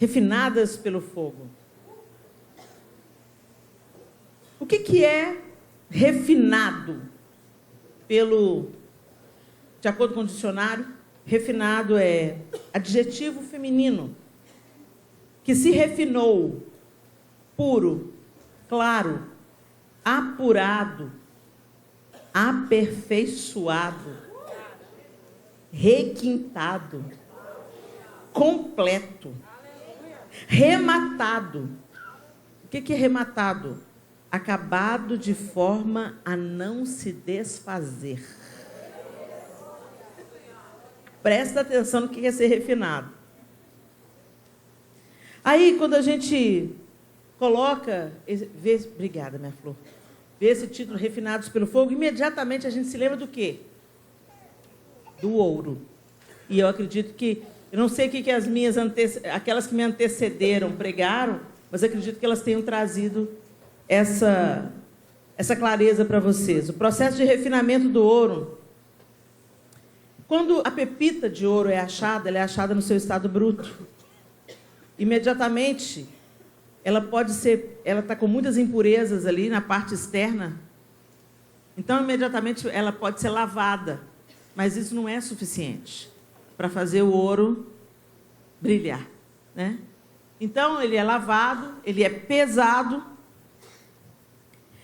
refinadas pelo fogo. O que é refinado de acordo com o dicionário? Refinado é adjetivo feminino, que se refinou, puro, claro, apurado, aperfeiçoado, requintado, completo, rematado. O que é rematado? Acabado de forma a não se desfazer. Presta atenção no que é ser refinado. Aí, quando a gente coloca, obrigada, minha flor, vê esse título, Refinados pelo Fogo, imediatamente a gente se lembra do quê? Do ouro. E eu acredito que, eu não sei o que aquelas que me antecederam pregaram, mas acredito que elas tenham trazido essa clareza para vocês. O processo de refinamento do ouro. Quando a pepita de ouro é achada, ela é achada no seu estado bruto. Imediatamente, ela está com muitas impurezas ali na parte externa. Então, imediatamente, ela pode ser lavada. Mas isso não é suficiente para fazer o ouro brilhar, né? Então, ele é lavado, ele é pesado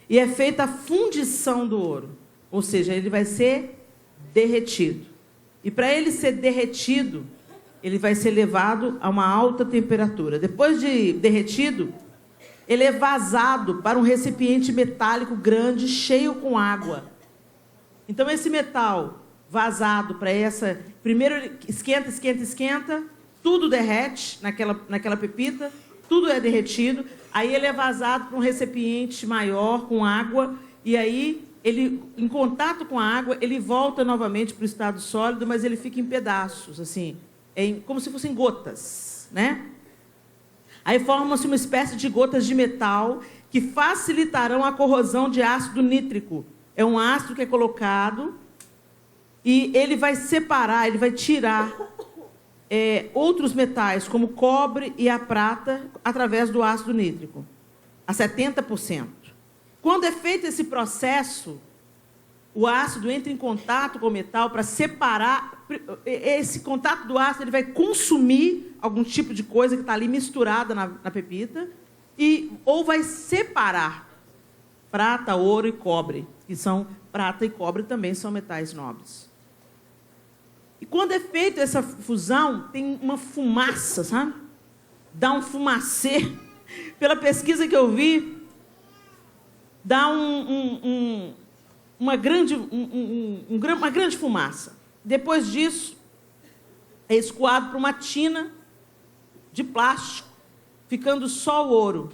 e é feita a fundição do ouro. Ou seja, ele vai ser derretido. E para ele ser derretido, ele vai ser levado a uma alta temperatura. Depois de derretido, ele é vazado para um recipiente metálico grande, cheio com água. Então, esse metal vazado para essa... Primeiro, esquenta, tudo derrete naquela pepita, tudo é derretido. Aí ele é vazado para um recipiente maior, com água, e aí... ele, em contato com a água, ele volta novamente para o estado sólido, mas ele fica em pedaços, assim, como se fossem gotas, né? Aí forma-se uma espécie de gotas de metal que facilitarão a corrosão de ácido nítrico. É um ácido que é colocado e ele vai separar, ele vai tirar outros metais, como o cobre e a prata, através do ácido nítrico, a 70%. Quando é feito esse processo, o ácido entra em contato com o metal para separar. Esse contato do ácido ele vai consumir algum tipo de coisa que está ali misturada na pepita, ou vai separar prata, ouro e cobre, que são prata e cobre também são metais nobres. E quando é feita essa fusão, tem uma fumaça, sabe? Dá um fumacê. Pela pesquisa que eu vi, dá uma grande fumaça. Depois disso, é escoado para uma tina de plástico, ficando só o ouro.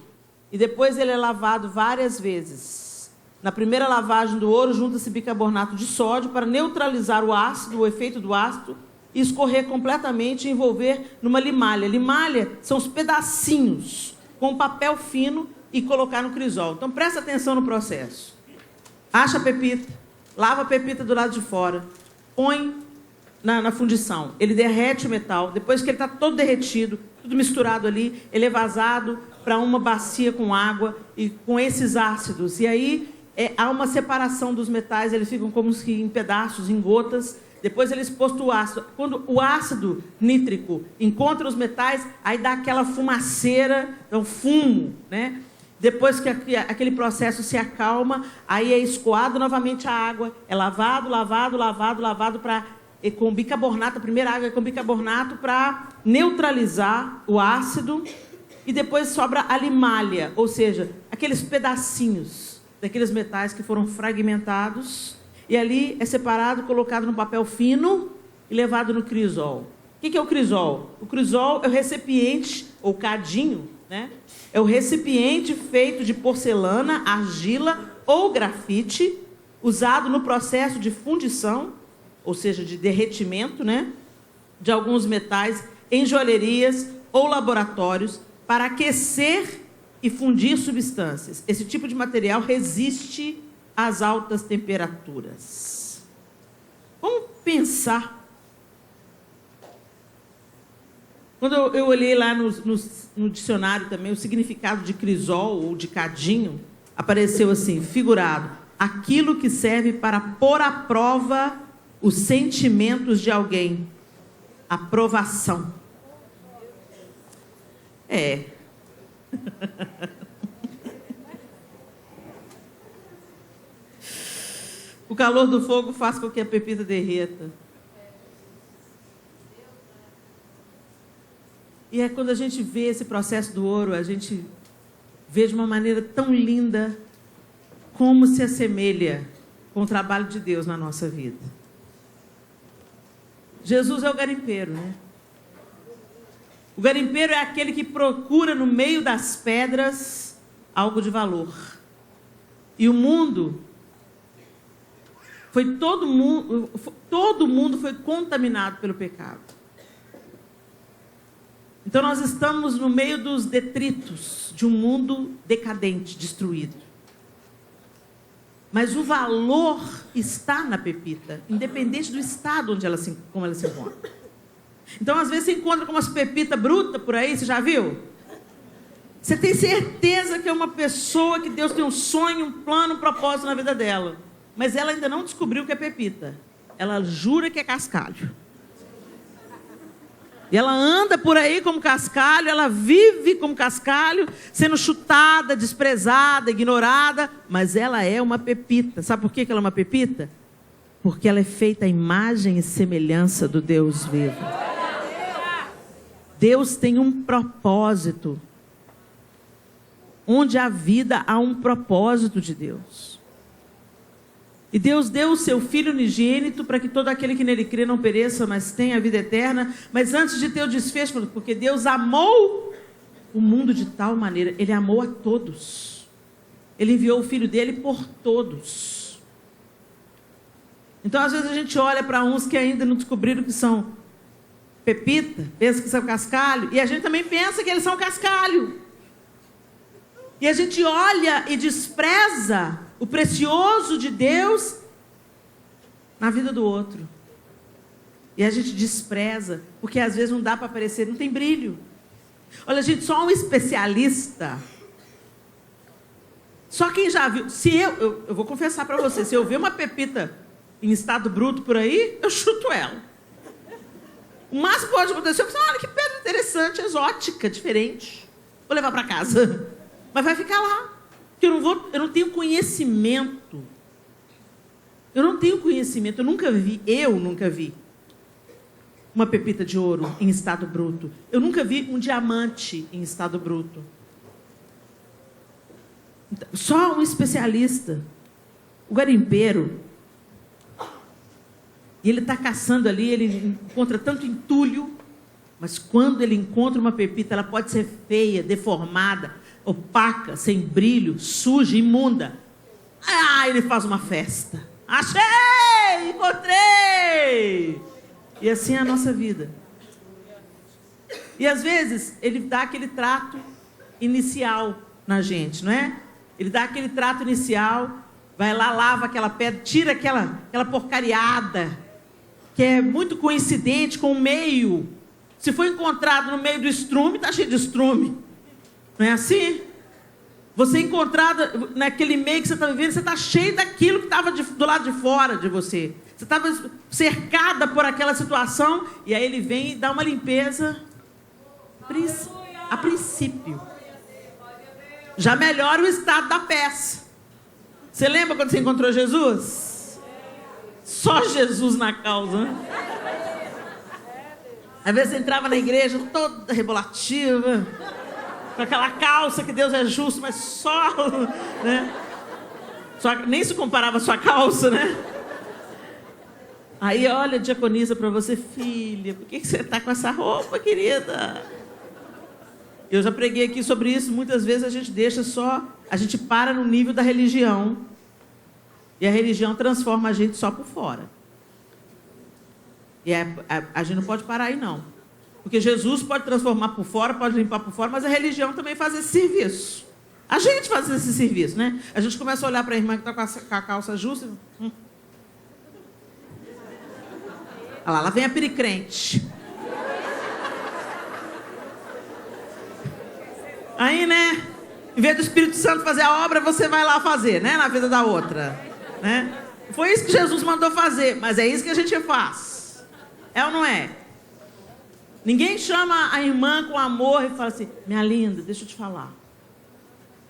E depois ele é lavado várias vezes. Na primeira lavagem do ouro, junta-se bicarbonato de sódio para neutralizar o efeito do ácido, e escorrer completamente e envolver numa limalha. Limalha são os pedacinhos com papel fino e colocar no crisol. Então, presta atenção no processo. Acha a pepita, lava a pepita do lado de fora, põe na fundição. Ele derrete o metal. Depois que ele está todo derretido, tudo misturado ali, ele é vazado para uma bacia com água e com esses ácidos. E aí há uma separação dos metais, eles ficam como se em pedaços, em gotas. Depois ele é exposto o ácido. Quando o ácido nítrico encontra os metais, aí dá aquela fumaceira, então fumo, né? Depois que aquele processo se acalma, aí é escoado novamente a água, é lavado com bicarbonato, a primeira água é com bicarbonato para neutralizar o ácido, e depois sobra a limalha, ou seja, aqueles pedacinhos daqueles metais que foram fragmentados, e ali é separado, colocado no papel fino e levado no crisol. O que é o crisol? O crisol é o recipiente, ou cadinho, né? É o recipiente feito de porcelana, argila ou grafite, usado no processo de fundição, ou seja, de derretimento, né, de alguns metais em joalherias ou laboratórios para aquecer e fundir substâncias. Esse tipo de material resiste às altas temperaturas. Vamos pensar. Quando eu olhei lá no dicionário também, o significado de crisol ou de cadinho, apareceu assim, figurado, aquilo que serve para pôr à prova os sentimentos de alguém. Aprovação. É. O calor do fogo faz com que a pepita derreta. E é quando a gente vê esse processo do ouro, a gente vê de uma maneira tão linda como se assemelha com o trabalho de Deus na nossa vida. Jesus é o garimpeiro, né? O garimpeiro é aquele que procura no meio das pedras algo de valor. E o mundo todo mundo foi contaminado pelo pecado. Então nós estamos no meio dos detritos de um mundo decadente, destruído. Mas o valor está na pepita, independente do estado onde como ela se encontra. Então, às vezes, você encontra com umas pepitas brutas por aí, você já viu? Você tem certeza que é uma pessoa que Deus tem um sonho, um plano, um propósito na vida dela. Mas ela ainda não descobriu o que é pepita. Ela jura que é cascalho. E ela anda por aí como cascalho, ela vive como cascalho, sendo chutada, desprezada, ignorada, mas ela é uma pepita. Sabe por que ela é uma pepita? Porque ela é feita à imagem e semelhança do Deus vivo. Deus tem um propósito. Onde há vida, há um propósito de Deus. E Deus deu o seu Filho unigênito para que todo aquele que nele crê não pereça, mas tenha a vida eterna. Mas antes de ter o desfecho, porque Deus amou o mundo de tal maneira, Ele amou a todos. Ele enviou o Filho dele por todos. Então, às vezes a gente olha para uns que ainda não descobriram que são pepita, pensa que são cascalho, e a gente também pensa que eles são cascalho. E a gente olha e despreza o precioso de Deus na vida do outro. E a gente despreza, porque às vezes não dá para aparecer, não tem brilho. Olha, gente, só um especialista. Só quem já viu. Se eu vou confessar para você, se eu ver uma pepita em estado bruto por aí, eu chuto ela. O máximo que pode acontecer, eu falo, olha que pedra interessante, exótica, diferente. Vou levar para casa. Mas vai ficar lá. Porque eu não tenho conhecimento. Eu nunca vi uma pepita de ouro em estado bruto. Eu nunca vi um diamante em estado bruto. Só um especialista. O garimpeiro, e ele está caçando ali, ele encontra tanto entulho, mas quando ele encontra uma pepita, ela pode ser feia, deformada, opaca, sem brilho, suja, imunda. Ah, ele faz uma festa. Achei! Encontrei! E assim é a nossa vida. E às vezes, ele dá aquele trato inicial na gente, não é? Ele dá aquele trato inicial, vai lá, lava aquela pedra, tira aquela porcariada, que é muito coincidente com o meio. Se for encontrado no meio do estrume, está cheio de estrume. Não é assim? Você encontrado naquele meio que você está vivendo, você está cheio daquilo que estava do lado de fora de você. Você estava cercada por aquela situação, e aí ele vem e dá uma limpeza a princípio. Já melhora o estado da peça. Você lembra quando você encontrou Jesus? Só Jesus na causa, né? Às vezes você entrava na igreja toda rebolativa, com aquela calça que Deus é justo, mas só, né? Nem se comparava a sua calça, né? Aí olha a diaconisa para você, filha, por que você está com essa roupa, querida? Eu já preguei aqui sobre isso, muitas vezes a gente para no nível da religião, e a religião transforma a gente só por fora. E a gente não pode parar aí, não. Porque Jesus pode transformar por fora, pode limpar por fora, mas a religião também faz esse serviço. A gente faz esse serviço, né? A gente começa a olhar para a irmã que está com a calça justa. Olha lá vem a pericrente. Aí, né? Em vez do Espírito Santo fazer a obra, você vai lá fazer, né? Na vida da outra, né? Foi isso que Jesus mandou fazer, mas é isso que a gente faz. É ou não é? Ninguém chama a irmã com amor e fala assim, minha linda, deixa eu te falar.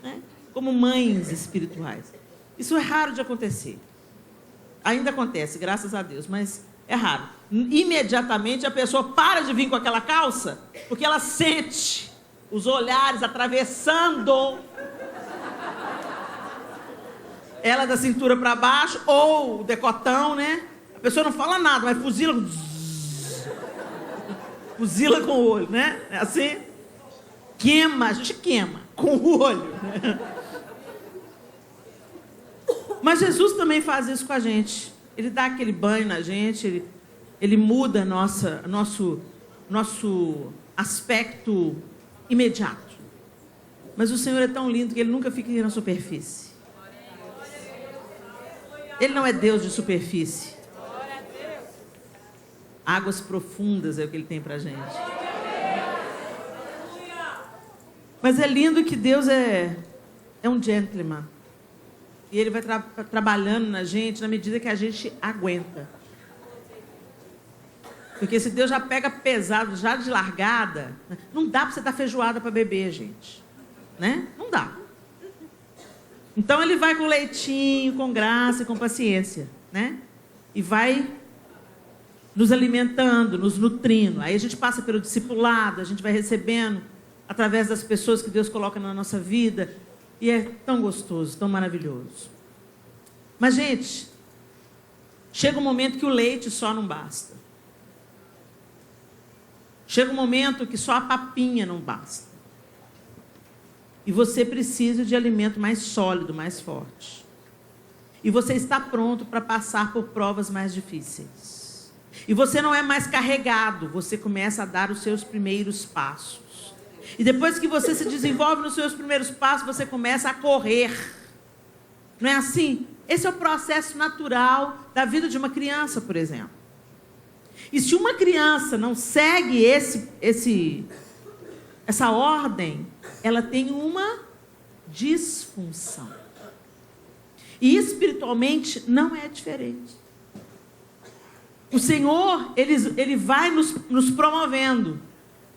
Né? Como mães espirituais. Isso é raro de acontecer. Ainda acontece, graças a Deus, mas é raro. Imediatamente a pessoa para de vir com aquela calça, porque ela sente os olhares atravessando ela da cintura para baixo, ou o decotão, né? A pessoa não fala nada, mas fuzila com o olho, né? É assim? Queima, a gente queima com o olho. Né? Mas Jesus também faz isso com a gente. Ele dá aquele banho na gente, ele muda nosso aspecto imediato. Mas o Senhor é tão lindo que Ele nunca fica na superfície. Ele não é Deus de superfície. Águas profundas é o que Ele tem pra gente. Mas é lindo que Deus é um gentleman. E Ele vai trabalhando na gente na medida que a gente aguenta. Porque se Deus já pega pesado, já de largada, não dá para você dar feijoada para beber, gente. Né? Não dá. Então Ele vai com leitinho, com graça e com paciência. Né? E vai nos alimentando, nos nutrindo. Aí a gente passa pelo discipulado, a gente vai recebendo através das pessoas que Deus coloca na nossa vida. E é tão gostoso, tão maravilhoso. Mas, gente, chega um momento que o leite só não basta. Chega um momento que só a papinha não basta. E você precisa de alimento mais sólido, mais forte. E você está pronto para passar por provas mais difíceis. E você não é mais carregado, você começa a dar os seus primeiros passos. E depois que você se desenvolve nos seus primeiros passos, você começa a correr. Não é assim? Esse é o processo natural da vida de uma criança, por exemplo. E se uma criança não segue essa ordem, ela tem uma disfunção. E espiritualmente não é diferente. O Senhor, Ele vai nos promovendo.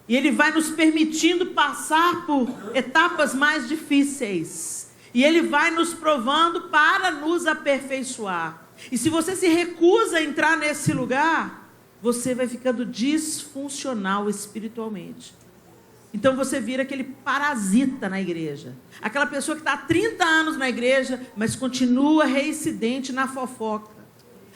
E Ele vai nos permitindo passar por etapas mais difíceis. E Ele vai nos provando para nos aperfeiçoar. E se você se recusa a entrar nesse lugar, você vai ficando disfuncional espiritualmente. Então você vira aquele parasita na igreja. Aquela pessoa que está há 30 anos na igreja, mas continua reincidente na fofoca.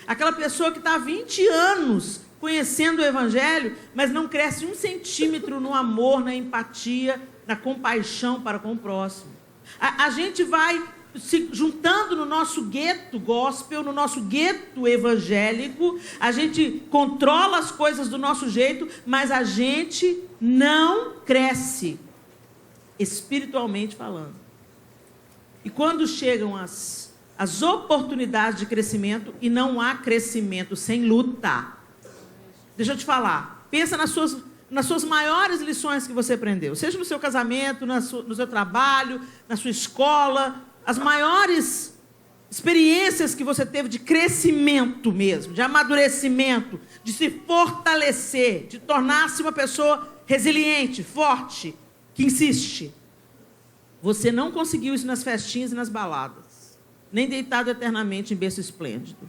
Aquela pessoa que está há 20 anos conhecendo o Evangelho, mas não cresce 1 centímetro no amor, na empatia, na compaixão para com o próximo. A gente vai se juntando no nosso gueto gospel, no nosso gueto evangélico, a gente controla as coisas do nosso jeito, mas a gente não cresce, espiritualmente falando. E quando chegam as oportunidades de crescimento, e não há crescimento sem luta. Deixa eu te falar, pensa nas suas maiores lições que você aprendeu, seja no seu casamento, no seu trabalho, na sua escola, as maiores experiências que você teve de crescimento mesmo, de amadurecimento, de se fortalecer, de tornar-se uma pessoa resiliente, forte, que insiste. Você não conseguiu isso nas festinhas e nas baladas, nem deitado eternamente em berço esplêndido.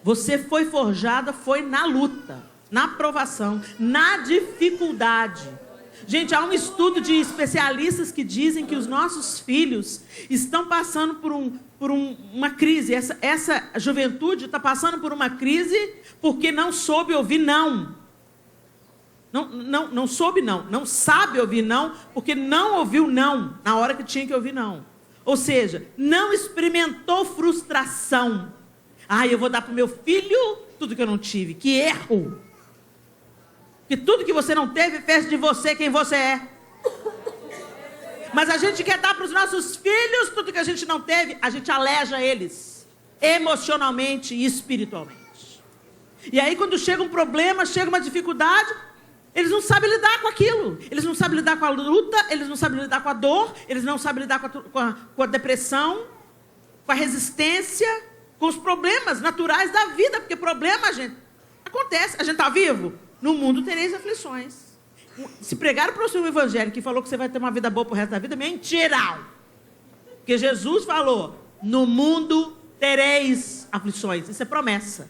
Você foi forjada, foi na luta, na provação, na dificuldade. Gente, há um estudo de especialistas que dizem que os nossos filhos estão passando por uma crise. Essa juventude está passando por uma crise porque não soube ouvir não. Não soube não. Não sabe ouvir não porque não ouviu não na hora que tinha que ouvir não. Ou seja, não experimentou frustração. Eu vou dar para o meu filho tudo que eu não tive. Que erro! Que tudo que você não teve fez de você quem você é. Mas a gente quer dar para os nossos filhos tudo que a gente não teve. A gente aleja eles emocionalmente e espiritualmente. E aí quando chega um problema, chega uma dificuldade, Eles não sabem lidar com aquilo. Eles não sabem lidar com a luta, eles não sabem lidar com a dor, eles não sabem lidar com a depressão, com a resistência, com os problemas naturais da vida. Porque problema, gente, acontece. A gente está vivo? No mundo tereis aflições. Se pregaram para o seu evangelho que falou que você vai ter uma vida boa para o resto da vida, mentira! Porque Jesus falou, no mundo tereis aflições. Isso é promessa.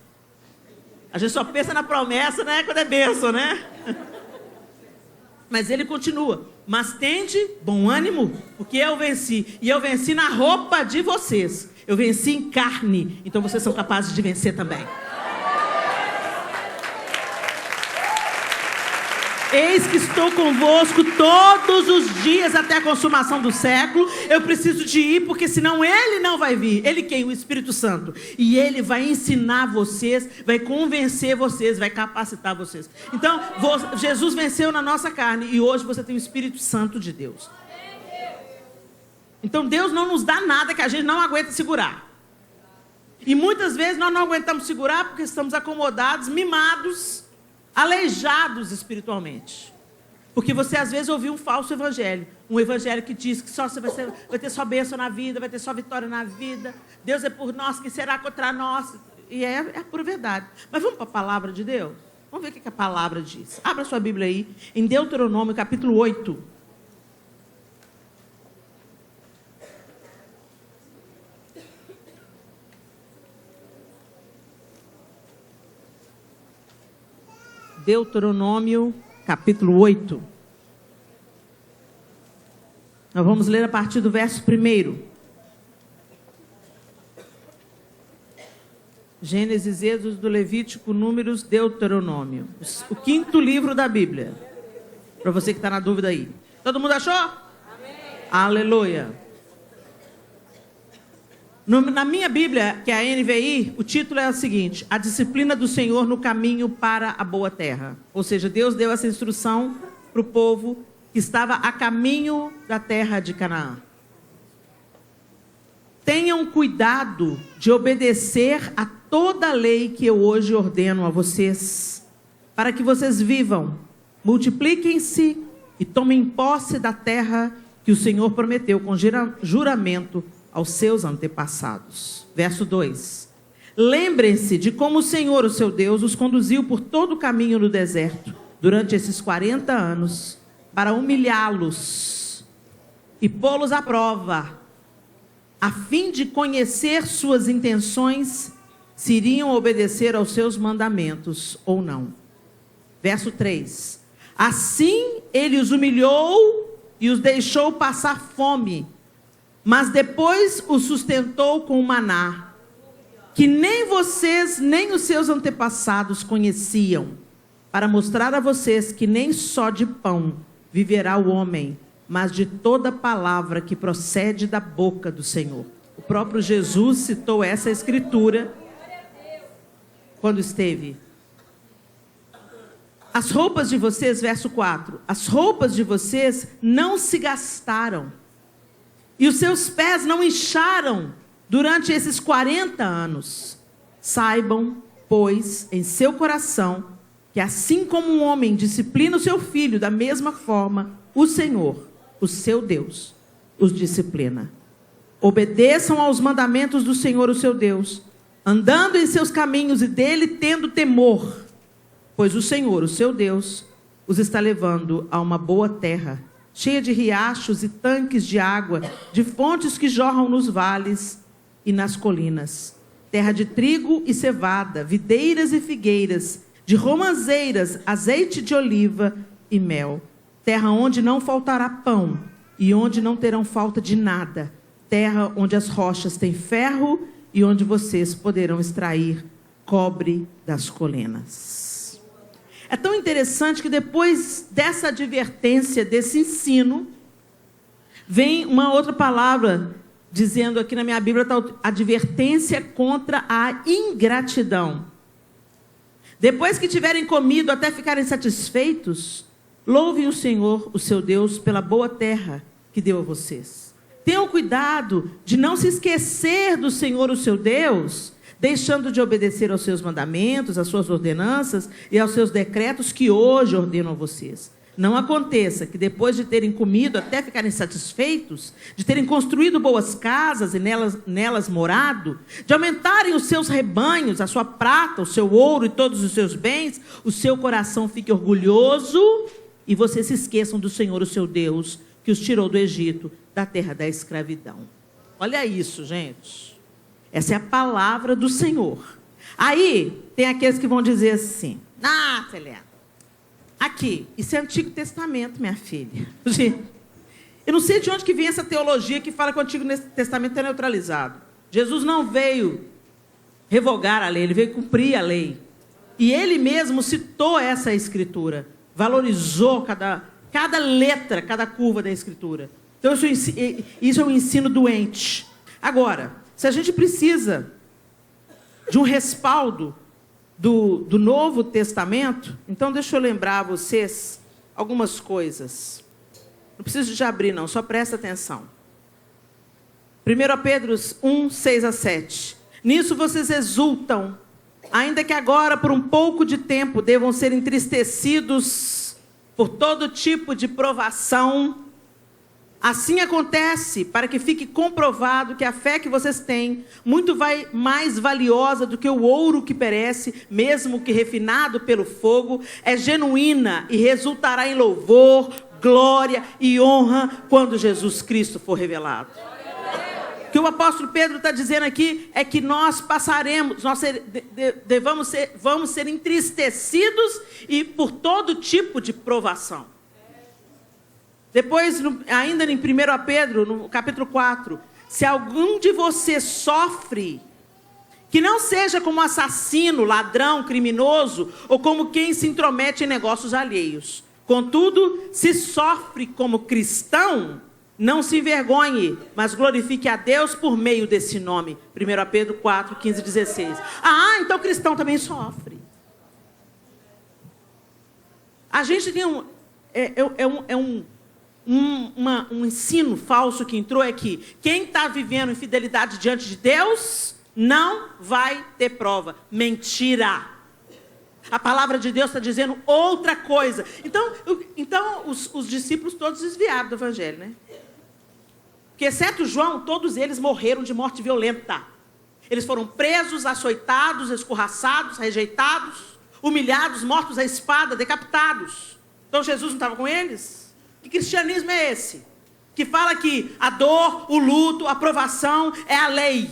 A gente só pensa na promessa, né, quando é bênção, né? Mas ele continua. Mas tende bom ânimo, porque eu venci. E eu venci na roupa de vocês. Eu venci em carne. Então vocês são capazes de vencer também. Eis que estou convosco todos os dias até a consumação do século. Eu preciso de ir, porque senão ele não vai vir. Ele quem? O Espírito Santo. E ele vai ensinar vocês, vai convencer vocês, vai capacitar vocês. Então, Jesus venceu na nossa carne e hoje você tem o Espírito Santo de Deus. Então, Deus não nos dá nada que a gente não aguenta segurar. E muitas vezes nós não aguentamos segurar porque estamos acomodados, mimados, aleijados espiritualmente. Porque você às vezes ouviu um falso evangelho. Um evangelho que diz que só você vai ter só bênção na vida, vai ter só vitória na vida. Deus é por nós, quem será contra nós? E é a pura verdade. Mas vamos para a palavra de Deus? Vamos ver o que a palavra diz. Abra sua Bíblia aí, em Deuteronômio, capítulo 8. Deuteronômio, capítulo 8. Nós vamos ler a partir do verso 1. Gênesis, Êxodo, do Levítico, Números, Deuteronômio. O 5º livro da Bíblia. Para você que está na dúvida aí. Todo mundo achou? Amém. Aleluia. Na minha Bíblia, que é a NVI, o título é o seguinte: a disciplina do Senhor no caminho para a boa terra. Ou seja, Deus deu essa instrução para o povo que estava a caminho da terra de Canaã. Tenham cuidado de obedecer a toda a lei que eu hoje ordeno a vocês, para que vocês vivam, multipliquem-se e tomem posse da terra que o Senhor prometeu com juramento aos seus antepassados. Verso 2. Lembrem-se de como o Senhor, o seu Deus, os conduziu por todo o caminho no deserto, durante esses 40 anos, para humilhá-los e pô-los à prova, a fim de conhecer suas intenções, se iriam obedecer aos seus mandamentos ou não. Verso 3. Assim ele os humilhou e os deixou passar fome, mas depois o sustentou com o maná, que nem vocês, nem os seus antepassados conheciam, para mostrar a vocês que nem só de pão viverá o homem, mas de toda palavra que procede da boca do Senhor. O próprio Jesus citou essa escritura quando esteve. As roupas de vocês, verso 4, as roupas de vocês não se gastaram, e os seus pés não incharam durante esses 40 anos. Saibam, pois, em seu coração, que assim como um homem disciplina o seu filho, da mesma forma, o Senhor, o seu Deus, os disciplina. Obedeçam aos mandamentos do Senhor, o seu Deus, andando em seus caminhos e dele tendo temor, pois o Senhor, o seu Deus, os está levando a uma boa terra, cheia de riachos e tanques de água, de fontes que jorram nos vales e nas colinas. Terra de trigo e cevada, videiras e figueiras, de romãzeiras, azeite de oliva e mel. Terra onde não faltará pão e onde não terão falta de nada. Terra onde as rochas têm ferro e onde vocês poderão extrair cobre das colinas. É tão interessante que depois dessa advertência, desse ensino, vem uma outra palavra, dizendo aqui na minha Bíblia, está advertência contra a ingratidão. Depois que tiverem comido até ficarem satisfeitos, louvem o Senhor, o seu Deus, pela boa terra que deu a vocês. Tenham cuidado de não se esquecer do Senhor, o seu Deus, deixando de obedecer aos seus mandamentos, às suas ordenanças e aos seus decretos que hoje ordeno a vocês. Não aconteça que depois de terem comido até ficarem satisfeitos, de terem construído boas casas e nelas morado, de aumentarem os seus rebanhos, a sua prata, o seu ouro e todos os seus bens, o seu coração fique orgulhoso e vocês se esqueçam do Senhor, o seu Deus, que os tirou do Egito, da terra da escravidão. Olha isso, gente. Essa é a palavra do Senhor. Aí, tem aqueles que vão dizer assim, Helena, aqui, isso é Antigo Testamento, minha filha. Gente, eu não sei de onde que vem essa teologia que fala que o Antigo Testamento é neutralizado. Jesus não veio revogar a lei, ele veio cumprir a lei. E ele mesmo citou essa escritura, valorizou cada letra, cada curva da escritura. Então, isso é um ensino doente. Agora, se a gente precisa de um respaldo do Novo Testamento, então deixa eu lembrar a vocês algumas coisas. Não preciso de abrir não, só presta atenção. 1 Pedro 1, 6 a 7. Nisso vocês exultam, ainda que agora por um pouco de tempo devam ser entristecidos por todo tipo de provação. Assim acontece para que fique comprovado que a fé que vocês têm, muito mais valiosa do que o ouro que perece, mesmo que refinado pelo fogo, é genuína e resultará em louvor, glória e honra quando Jesus Cristo for revelado. O que o apóstolo Pedro está dizendo aqui é que nós passaremos, vamos ser entristecidos e por todo tipo de provação. Depois, ainda em 1 Pedro, no capítulo 4, se algum de vocês sofre, que não seja como assassino, ladrão, criminoso, ou como quem se intromete em negócios alheios. Contudo, se sofre como cristão, não se envergonhe, mas glorifique a Deus por meio desse nome. 1 Pedro 4, 15 e 16. Então cristão também sofre. A gente tem um ensino falso que entrou, é que quem está vivendo infidelidade diante de Deus não vai ter prova. Mentira! A palavra de Deus está dizendo outra coisa. Então os discípulos todos desviaram do evangelho, né? Porque exceto João, todos eles morreram de morte violenta. Eles foram presos, açoitados, escorraçados, rejeitados, humilhados, mortos à espada, decapitados. Então Jesus não estava com eles? Que cristianismo é esse? Que fala que a dor, o luto, a provação é a lei.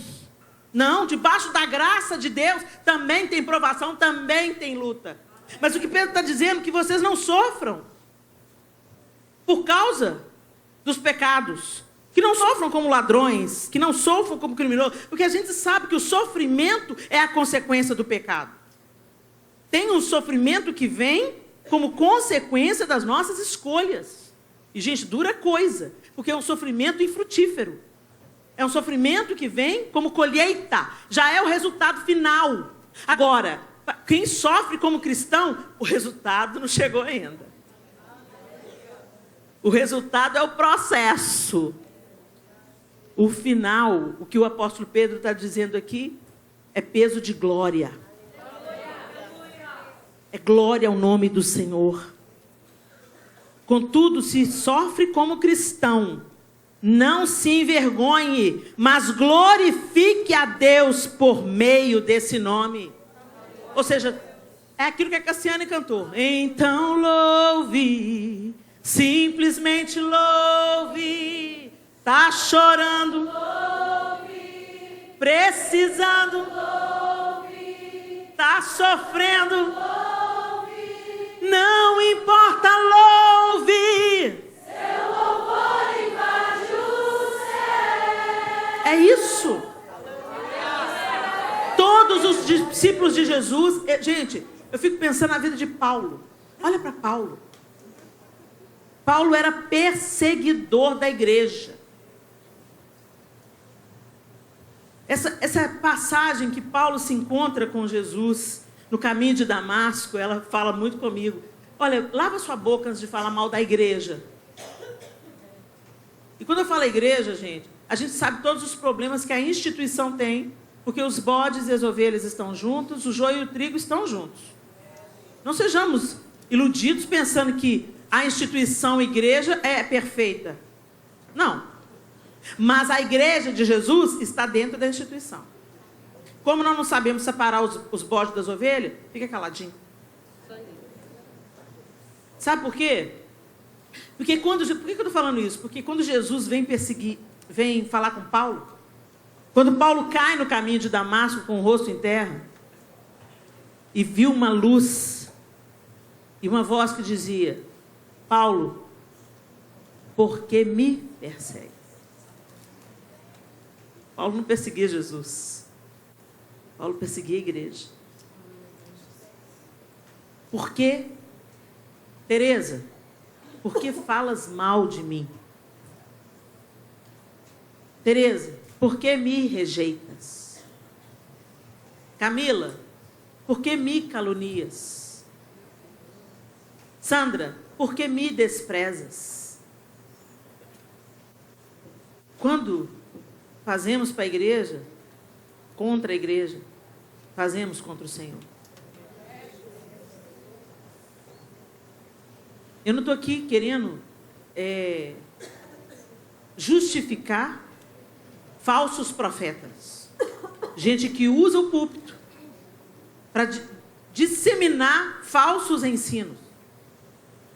Não, debaixo da graça de Deus também tem provação, também tem luta. Mas o que Pedro está dizendo é que vocês não sofram por causa dos pecados. Que não sofram como ladrões, que não sofram como criminosos. Porque a gente sabe que o sofrimento é a consequência do pecado. Tem um sofrimento que vem como consequência das nossas escolhas. E, gente, dura coisa, porque é um sofrimento infrutífero. É um sofrimento que vem como colheita, já é o resultado final. Agora, quem sofre como cristão, o resultado não chegou ainda. O resultado é o processo. O final, o que o apóstolo Pedro está dizendo aqui, é peso de glória. É glória ao nome do Senhor. Contudo, se sofre como cristão, não se envergonhe, mas glorifique a Deus por meio desse nome. Ou seja, é aquilo que a Cassiane cantou. Então louve, simplesmente louve. Tá chorando, louve. Precisando, louve. Tá sofrendo, louve. Não importa, louve. Seu louvor invade o céu. É isso. Todos os discípulos de Jesus, gente, eu fico pensando na vida de Paulo. Olha para Paulo. Paulo era perseguidor da igreja. Essa passagem que Paulo se encontra com Jesus no caminho de Damasco, ela fala muito comigo. Olha, lava sua boca antes de falar mal da igreja. E quando eu falo igreja, gente, a gente sabe todos os problemas que a instituição tem Porque os bodes e as ovelhas estão juntos, o joio e o trigo estão juntos. Não sejamos iludidos pensando que a instituição igreja é perfeita. Não. Mas a igreja de Jesus está dentro da instituição. Como nós não sabemos separar os bodes das ovelhas, fica caladinho. Sabe por quê? Por que eu estou falando isso? Porque quando Jesus vem falar com Paulo, quando Paulo cai no caminho de Damasco com o rosto em terra, e viu uma luz, e uma voz que dizia: Paulo, por que me persegue? Paulo não perseguia Jesus. Paulo perseguia a igreja. Por quê? Tereza, por que falas mal de mim? Tereza, por que me rejeitas? Camila, por que me calunias? Sandra, por que me desprezas? Quando fazemos para a igreja, contra a igreja, fazemos contra o Senhor. Eu não estou aqui querendo justificar falsos profetas. Gente que usa o púlpito para disseminar falsos ensinos.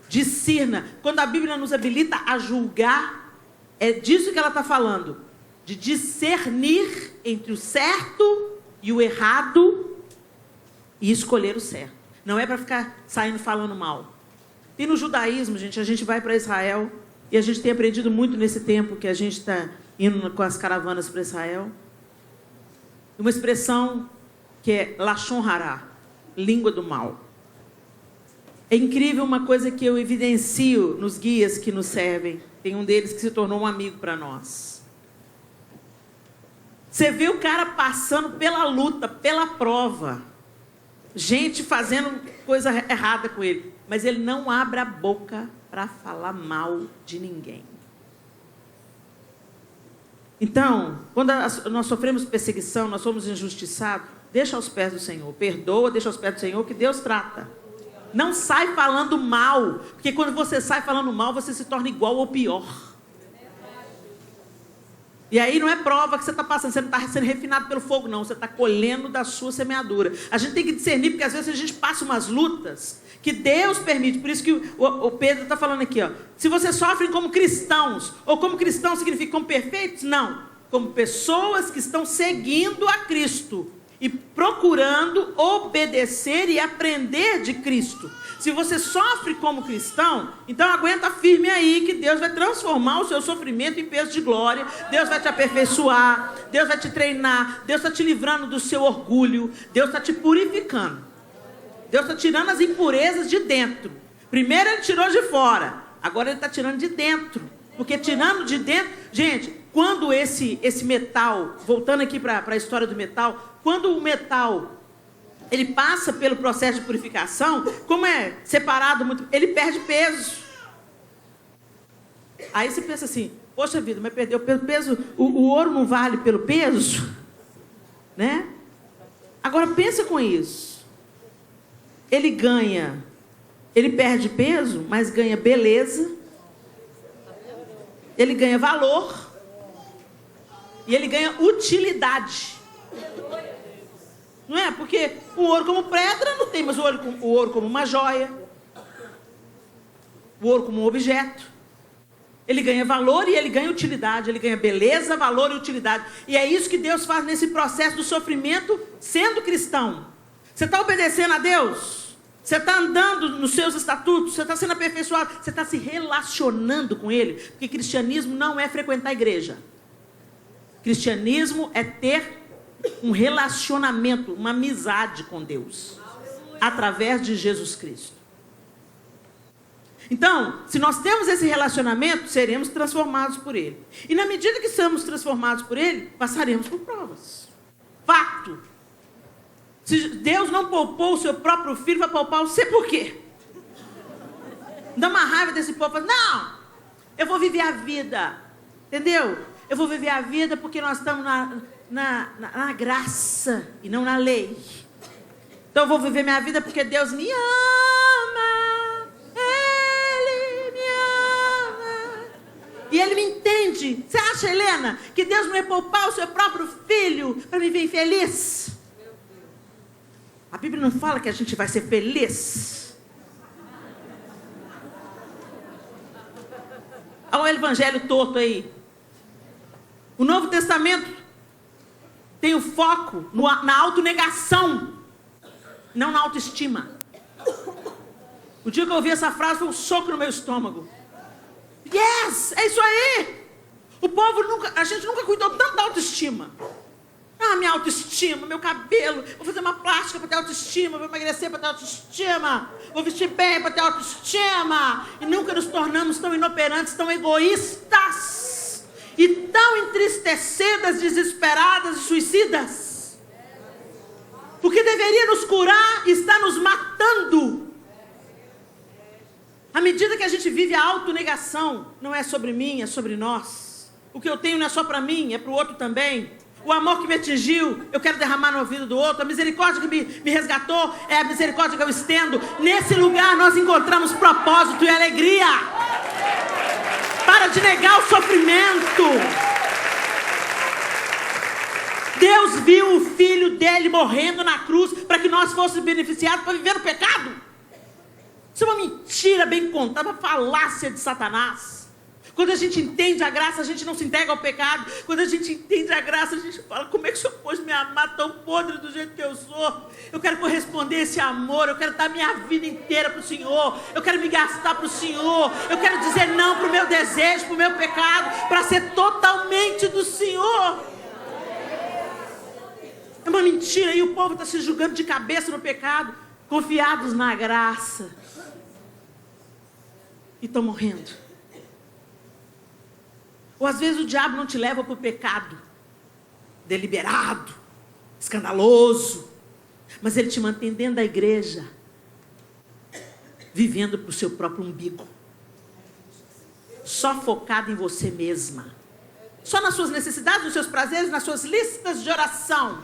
Discirna. Quando a Bíblia nos habilita a julgar, é disso que ela está falando. De discernir entre o certo e o errado e escolher o certo. Não é para ficar saindo falando mal. E no judaísmo, gente, a gente vai para Israel e a gente tem aprendido muito nesse tempo que a gente está indo com as caravanas para Israel. Uma expressão que é Lashon Hará, língua do mal. É incrível uma coisa que eu evidencio nos guias que nos servem. Tem um deles que se tornou um amigo para nós. Você vê o cara passando pela luta, pela prova. Gente fazendo coisa errada com ele. Mas ele não abre a boca para falar mal de ninguém. Então, quando nós sofremos perseguição, nós somos injustiçados, deixa aos pés do Senhor. Perdoa, deixa aos pés do Senhor, que Deus trata. Não sai falando mal. Porque quando você sai falando mal, você se torna igual ou pior. E aí não é prova que você está passando, você não está sendo refinado pelo fogo, não. Você está colhendo da sua semeadura. A gente tem que discernir, porque às vezes a gente passa umas lutas que Deus permite. Por isso que o Pedro está falando aqui, ó. Se você sofre como cristãos, ou como cristãos significa como perfeitos? Não. Como pessoas que estão seguindo a Cristo e procurando obedecer e aprender de Cristo. Se você sofre como cristão, então aguenta firme aí, que Deus vai transformar o seu sofrimento em peso de glória. Deus vai te aperfeiçoar, Deus vai te treinar, Deus está te livrando do seu orgulho, Deus está te purificando. Deus está tirando as impurezas de dentro. Primeiro ele tirou de fora, agora ele está tirando de dentro. Porque tirando de dentro... Gente, quando esse metal, voltando aqui para a história do metal, quando o metal ele passa pelo processo de purificação, como é separado muito, ele perde peso. Aí você pensa assim, poxa vida, mas perdeu peso, o ouro não vale pelo peso? Né? Agora pensa com isso. Ele perde peso, mas ganha beleza, ele ganha valor, e ele ganha utilidade. Não é? Porque o ouro como pedra não tem, mas o ouro como uma joia, o ouro como um objeto. Ele ganha valor e ele ganha utilidade, ele ganha beleza, valor e utilidade. E é isso que Deus faz nesse processo do sofrimento, sendo cristão. Você está obedecendo a Deus? Você está andando nos seus estatutos? Você está sendo aperfeiçoado? Você está se relacionando com Ele? Porque cristianismo não é frequentar a igreja. Cristianismo é ter um relacionamento, uma amizade com Deus, através de Jesus Cristo. Então, se nós temos esse relacionamento, seremos transformados por Ele. E na medida que somos transformados por Ele, passaremos por provas. Fato. Se Deus não poupou o seu próprio filho, vai poupar você por quê? Dá uma raiva desse povo. Não, eu vou viver a vida. Entendeu? Eu vou viver a vida porque nós estamos na graça e não na lei. Então eu vou viver minha vida porque Deus me ama. Ele me ama. E Ele me entende. Você acha, Helena, que Deus não ia poupar o seu próprio filho para me ver infeliz? A Bíblia não fala que a gente vai ser feliz. Olha o evangelho torto aí. O Novo Testamento tem o foco na autonegação, não na autoestima. O dia que eu ouvi essa frase foi um soco no meu estômago. Yes, é isso aí. A gente nunca cuidou tanto da autoestima. Minha autoestima, meu cabelo, vou fazer uma plástica para ter autoestima, vou emagrecer para ter autoestima, vou vestir bem para ter autoestima. E nunca nos tornamos tão inoperantes, tão egoístas e tão entristecidas, desesperadas e suicidas. O que deveria nos curar está nos matando. À medida que a gente vive a autonegação, não é sobre mim, é sobre nós. O que eu tenho não é só para mim, é para o outro também. O amor que me atingiu, eu quero derramar no ouvido do outro. A misericórdia que me resgatou é a misericórdia que eu estendo. Nesse lugar nós encontramos propósito e alegria. Para de negar o sofrimento. Deus viu o filho dele morrendo na cruz para que nós fôssemos beneficiados para viver no pecado. Isso é uma mentira bem contada, uma falácia de Satanás. Quando a gente entende a graça, a gente não se entrega ao pecado. Quando a gente entende a graça, a gente fala: como é que o Senhor pôde me amar tão podre do jeito que eu sou? Eu quero corresponder a esse amor. Eu quero dar minha vida inteira para o Senhor. Eu quero me gastar para o Senhor. Eu quero dizer não para o meu desejo, para o meu pecado, para ser totalmente do Senhor. É uma mentira. E o povo está se julgando de cabeça no pecado, confiados na graça. E estão morrendo. Ou às vezes o diabo não te leva para o pecado deliberado, escandaloso, mas ele te mantém dentro da igreja, vivendo para o seu próprio umbigo, só focado em você mesma, só nas suas necessidades, nos seus prazeres, nas suas listas de oração,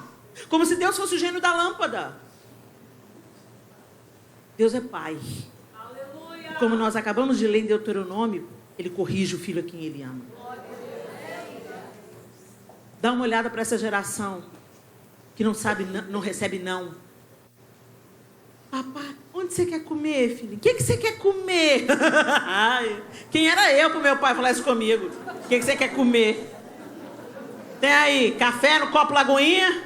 como se Deus fosse o gênio da lâmpada. Deus é Pai. E como nós acabamos de ler em Deuteronômio, Ele corrige o filho a quem Ele ama. Dá uma olhada para essa geração que não sabe, não recebe não. Papai, onde você quer comer, filho? O que você quer comer? Quem era eu para o meu pai falar isso comigo? O que você quer comer? Tem aí café no copo Lagoinha,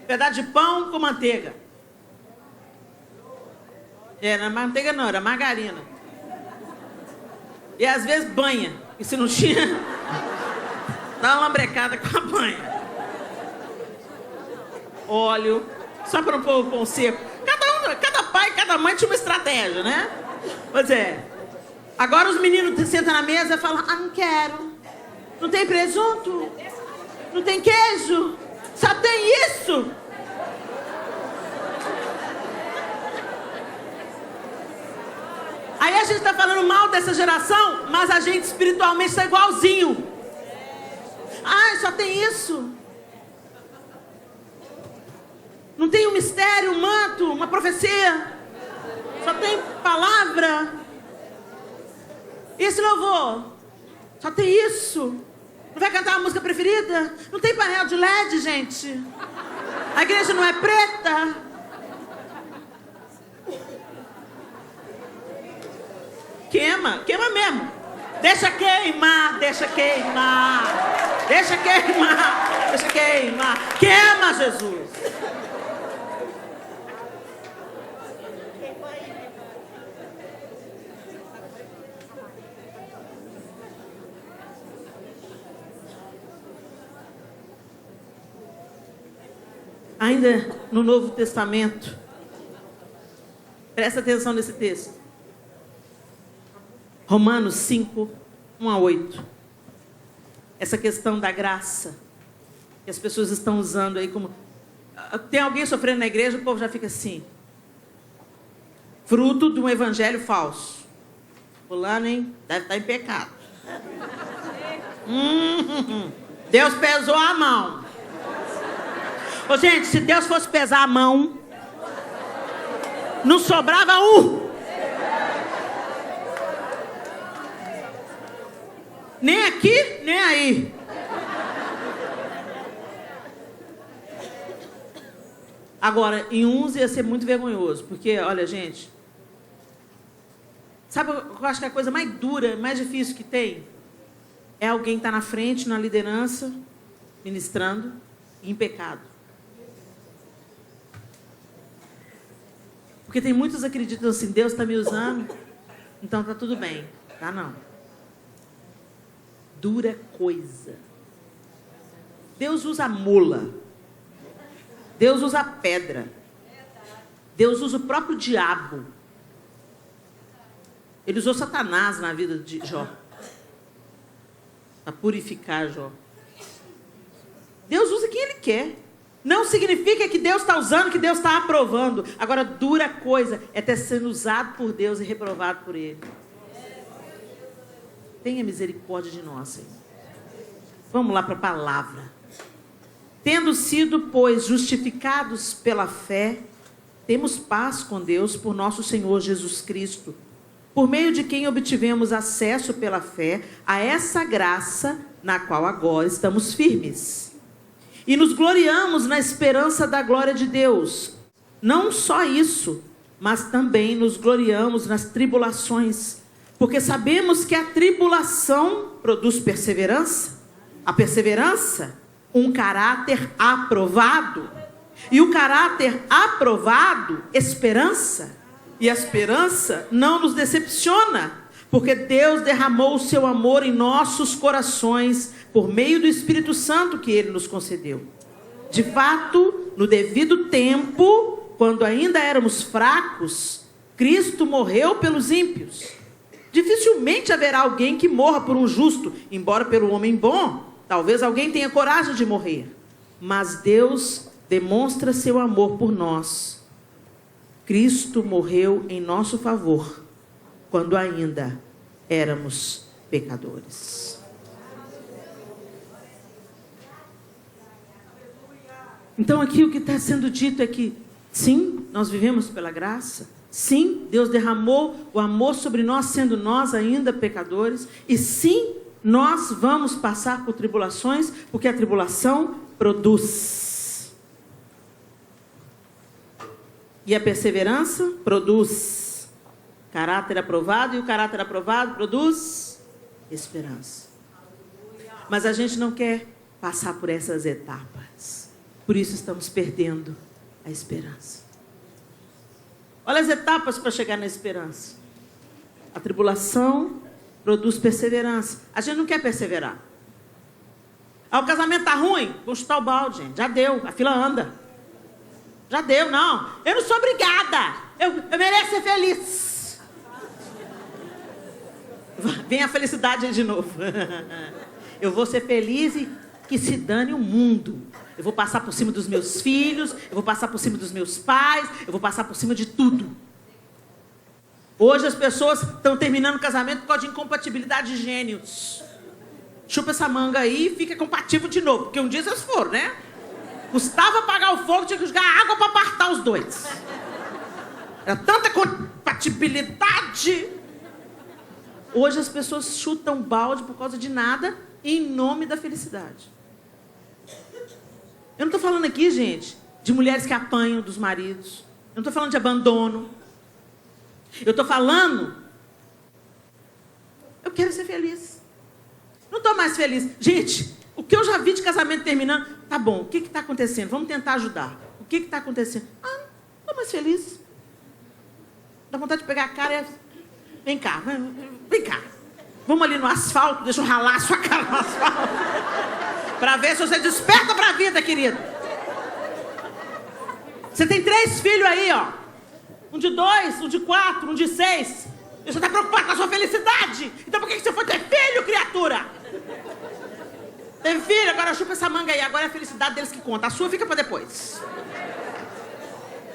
pedaço de pão com manteiga. Era manteiga não, era margarina. E às vezes banha. E se não tinha... dá uma lambrecada com a banha. Óleo. Só para não pôr o pão seco. Cada pai, cada mãe tinha uma estratégia, né? Pois é. Agora os meninos sentam na mesa e falam: não quero. Não tem presunto? Não tem queijo? Só tem isso? Aí a gente está falando mal dessa geração, mas a gente espiritualmente está igualzinho. Só tem isso. Não tem um mistério, um manto, uma profecia. Só tem palavra. Esse louvor. Só tem isso. Não vai cantar a música preferida? Não tem painel de LED, gente. A igreja não é preta. Queima mesmo. Deixa queimar. Queima, Jesus. Ainda no Novo Testamento, presta atenção nesse texto. Romanos 5, 1 a 8. Essa questão da graça, que as pessoas estão usando aí como... Tem alguém sofrendo na igreja, o povo já fica assim. Fruto de um evangelho falso. Fulano, hein? Deve estar em pecado. Deus pesou a mão. Ô, gente, se Deus fosse pesar a mão, não sobrava um. Nem aqui, nem aí. Agora, em uns ia ser muito vergonhoso, porque, olha, gente, sabe o que eu acho que é a coisa mais dura, mais difícil que tem? É alguém estar na frente, na liderança, ministrando, em pecado. Porque tem muitos que acreditam assim, Deus está me usando, então tá tudo bem. Tá não. Dura coisa. Deus usa mula. Deus usa pedra. Deus usa o próprio diabo. Ele usou Satanás na vida de Jó. Para purificar Jó. Deus usa quem Ele quer. Não significa que Deus está usando, que Deus está aprovando. Agora, dura coisa é ter sendo usado por Deus e reprovado por Ele. Tenha misericórdia de nós, Senhor. Vamos lá para a palavra. Tendo sido, pois, justificados pela fé, temos paz com Deus por nosso Senhor Jesus Cristo, por meio de quem obtivemos acesso pela fé a essa graça na qual agora estamos firmes. E nos gloriamos na esperança da glória de Deus. Não só isso, mas também nos gloriamos nas tribulações, porque sabemos que a tribulação produz perseverança, a perseverança, um caráter aprovado, e o caráter aprovado, esperança, e a esperança não nos decepciona, porque Deus derramou o seu amor em nossos corações, por meio do Espírito Santo que Ele nos concedeu. De fato, no devido tempo, quando ainda éramos fracos, Cristo morreu pelos ímpios. Dificilmente haverá alguém que morra por um justo, embora pelo homem bom, talvez alguém tenha coragem de morrer. Mas Deus demonstra seu amor por nós. Cristo morreu em nosso favor, quando ainda éramos pecadores. Então aqui o que está sendo dito é que, sim, nós vivemos pela graça. Sim, Deus derramou o amor sobre nós, sendo nós ainda pecadores. E sim, nós vamos passar por tribulações, porque a tribulação produz. E a perseverança produz caráter aprovado, e o caráter aprovado produz esperança. Mas a gente não quer passar por essas etapas. Por isso estamos perdendo a esperança. Olha as etapas para chegar na esperança. A tribulação produz perseverança. A gente não quer perseverar. Ah, o casamento está ruim? Vamos chutar o balde, gente. Já deu, a fila anda. Já deu, não. Eu não sou obrigada. Eu mereço ser feliz. Vem a felicidade aí de novo. Eu vou ser feliz e que se dane o mundo. Eu vou passar por cima dos meus filhos, eu vou passar por cima dos meus pais, eu vou passar por cima de tudo. Hoje as pessoas estão terminando o casamento por causa de incompatibilidade de gênios. Chupa essa manga aí e fica compatível de novo, porque um dia vocês foram, né? Custava apagar o fogo, tinha que jogar água para apartar os dois. Era tanta compatibilidade. Hoje as pessoas chutam balde por causa de nada, em nome da felicidade. Eu não estou falando aqui, gente, de mulheres que apanham dos maridos. Eu não estou falando de abandono. Eu estou falando... Eu quero ser feliz. Não estou mais feliz. Gente, o que eu já vi de casamento terminando... Tá bom, o que está acontecendo? Vamos tentar ajudar. O que está acontecendo? Ah, não estou mais feliz. Dá vontade de pegar a cara e... Vem cá, vem cá. Vamos ali no asfalto, deixa eu ralar a sua cara no asfalto. Para ver se você desperta para a vida, querido. Você tem 3 filhos aí, ó. Um de 2, um de 4, um de 6. Você está preocupado com a sua felicidade. Então por que você foi ter filho, criatura? Teve filho, agora chupa essa manga aí. Agora é a felicidade deles que conta. A sua fica para depois.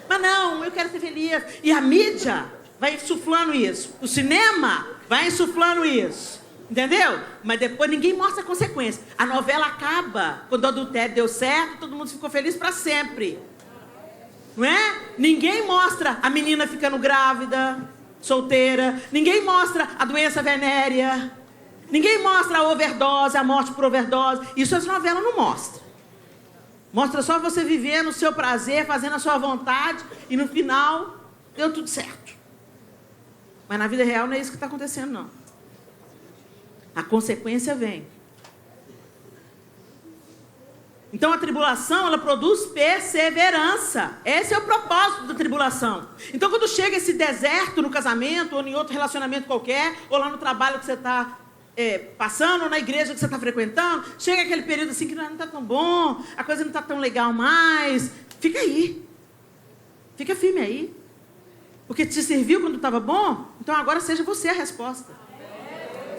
Mas não, eu quero ser feliz. E a mídia vai insuflando isso. O cinema vai insuflando isso. Entendeu? Mas depois ninguém mostra a consequência. A novela acaba. Quando o adultério deu certo, todo mundo ficou feliz para sempre. Não é? Ninguém mostra a menina ficando grávida, solteira. Ninguém mostra a doença venérea. Ninguém mostra a overdose, a morte por overdose. Isso as novelas não mostram. Mostra só você vivendo o seu prazer, fazendo a sua vontade, e no final deu tudo certo. Mas na vida real não é isso que está acontecendo, não. A consequência vem. Então a tribulação, ela produz perseverança. Esse é o propósito da tribulação. Então quando chega esse deserto no casamento, ou em outro relacionamento qualquer, ou lá no trabalho que você está passando, ou na igreja que você está frequentando, chega aquele período assim que não está tão bom, a coisa não está tão legal mais. Fica aí. Fica firme aí. Porque te serviu quando estava bom, então agora seja você a resposta.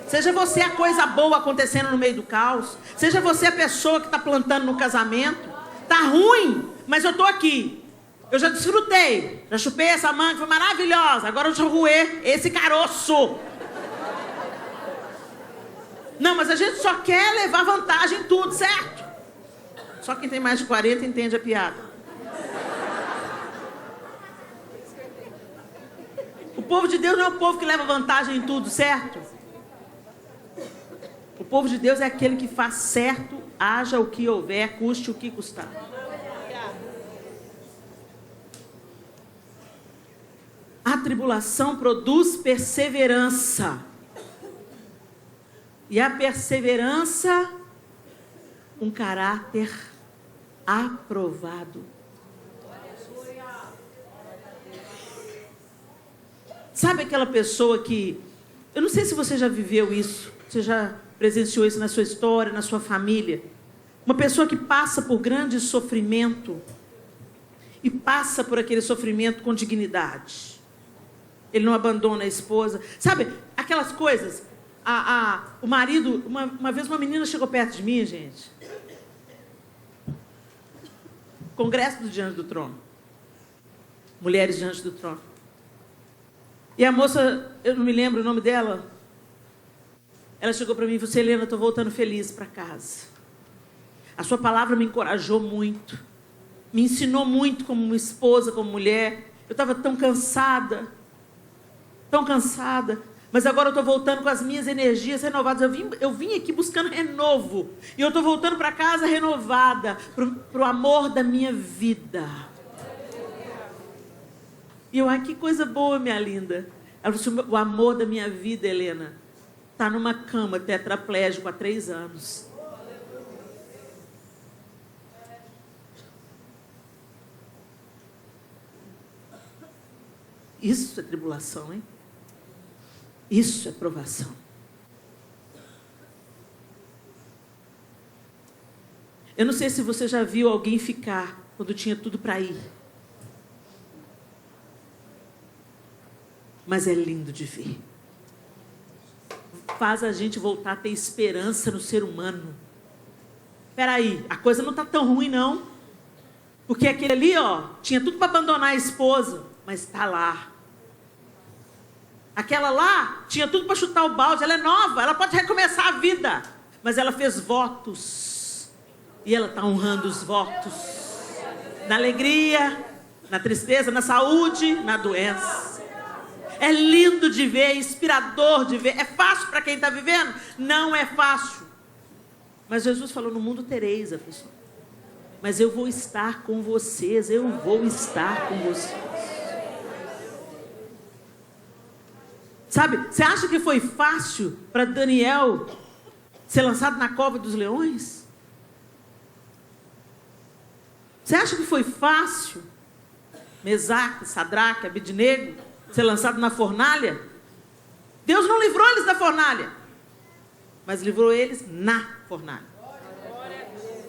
Seja você a coisa boa acontecendo no meio do caos. Seja você a pessoa que está plantando no casamento. Tá ruim, mas eu estou aqui. Eu já desfrutei. Já chupei essa manga, foi maravilhosa. Agora eu deixa eu roer esse caroço. Não, mas a gente só quer levar vantagem em tudo, certo? Só quem tem mais de 40 entende a piada. O povo de Deus não é o povo que leva vantagem em tudo, certo? O povo de Deus é aquele que faz certo, haja o que houver, custe o que custar. A tribulação produz perseverança. E a perseverança, um caráter aprovado. Sabe aquela pessoa que... Eu não sei se você já viveu isso, você já presenciou isso na sua história, na sua família. Uma pessoa que passa por grande sofrimento e passa por aquele sofrimento com dignidade. Ele não abandona a esposa. Sabe, aquelas coisas... o marido... Uma vez uma menina chegou perto de mim, gente. Congresso do Diante do Trono. Mulheres Diante do Trono. E a moça, eu não me lembro o nome dela. Ela chegou para mim e falou assim: Helena, eu estou voltando feliz para casa. A sua palavra me encorajou muito. Me ensinou muito como esposa, como mulher. Eu estava tão cansada. Tão cansada. Mas agora eu estou voltando com as minhas energias renovadas. Eu vim aqui buscando renovo. E eu estou voltando para casa renovada. Para o amor da minha vida. E eu, que coisa boa, minha linda. Ela falou assim: o amor da minha vida, Helena, está numa cama tetraplégico há 3 anos. Isso é tribulação, hein? Isso é provação. Eu não sei se você já viu alguém ficar quando tinha tudo para ir. Mas é lindo de ver. Faz a gente voltar a ter esperança no ser humano. Espera aí, a coisa não está tão ruim não. Porque aquele ali, tinha tudo para abandonar a esposa, mas está lá. Aquela lá tinha tudo para chutar o balde, ela é nova, ela pode recomeçar a vida. Mas ela fez votos. E ela está honrando os votos. Na alegria, na tristeza, na saúde, na doença. É lindo de ver, é inspirador de ver. É fácil para quem está vivendo? Não é fácil. Mas Jesus falou: no mundo tereis aflições. Mas eu vou estar com vocês, eu vou estar com vocês. Sabe, você acha que foi fácil para Daniel ser lançado na cova dos leões? Você acha que foi fácil Mesaque, Sadraque, Abednego ser lançado na fornalha? Deus não livrou eles da fornalha, mas livrou eles na fornalha.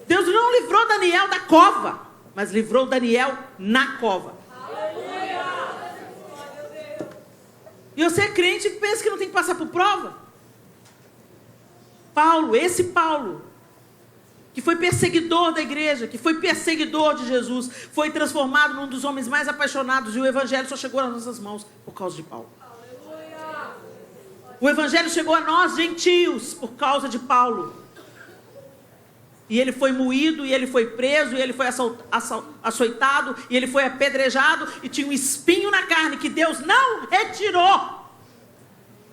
Deus não livrou Daniel da cova, mas livrou Daniel na cova. E você é crente e pensa que não tem que passar por prova? Paulo, esse Paulo, que foi perseguidor da igreja, que foi perseguidor de Jesus, foi transformado num dos homens mais apaixonados, e o evangelho só chegou nas nossas mãos por causa de Paulo. O evangelho chegou a nós, gentios, por causa de Paulo. E ele foi moído, e ele foi preso, e ele foi açoitado, e ele foi apedrejado, e tinha um espinho na carne que Deus não retirou.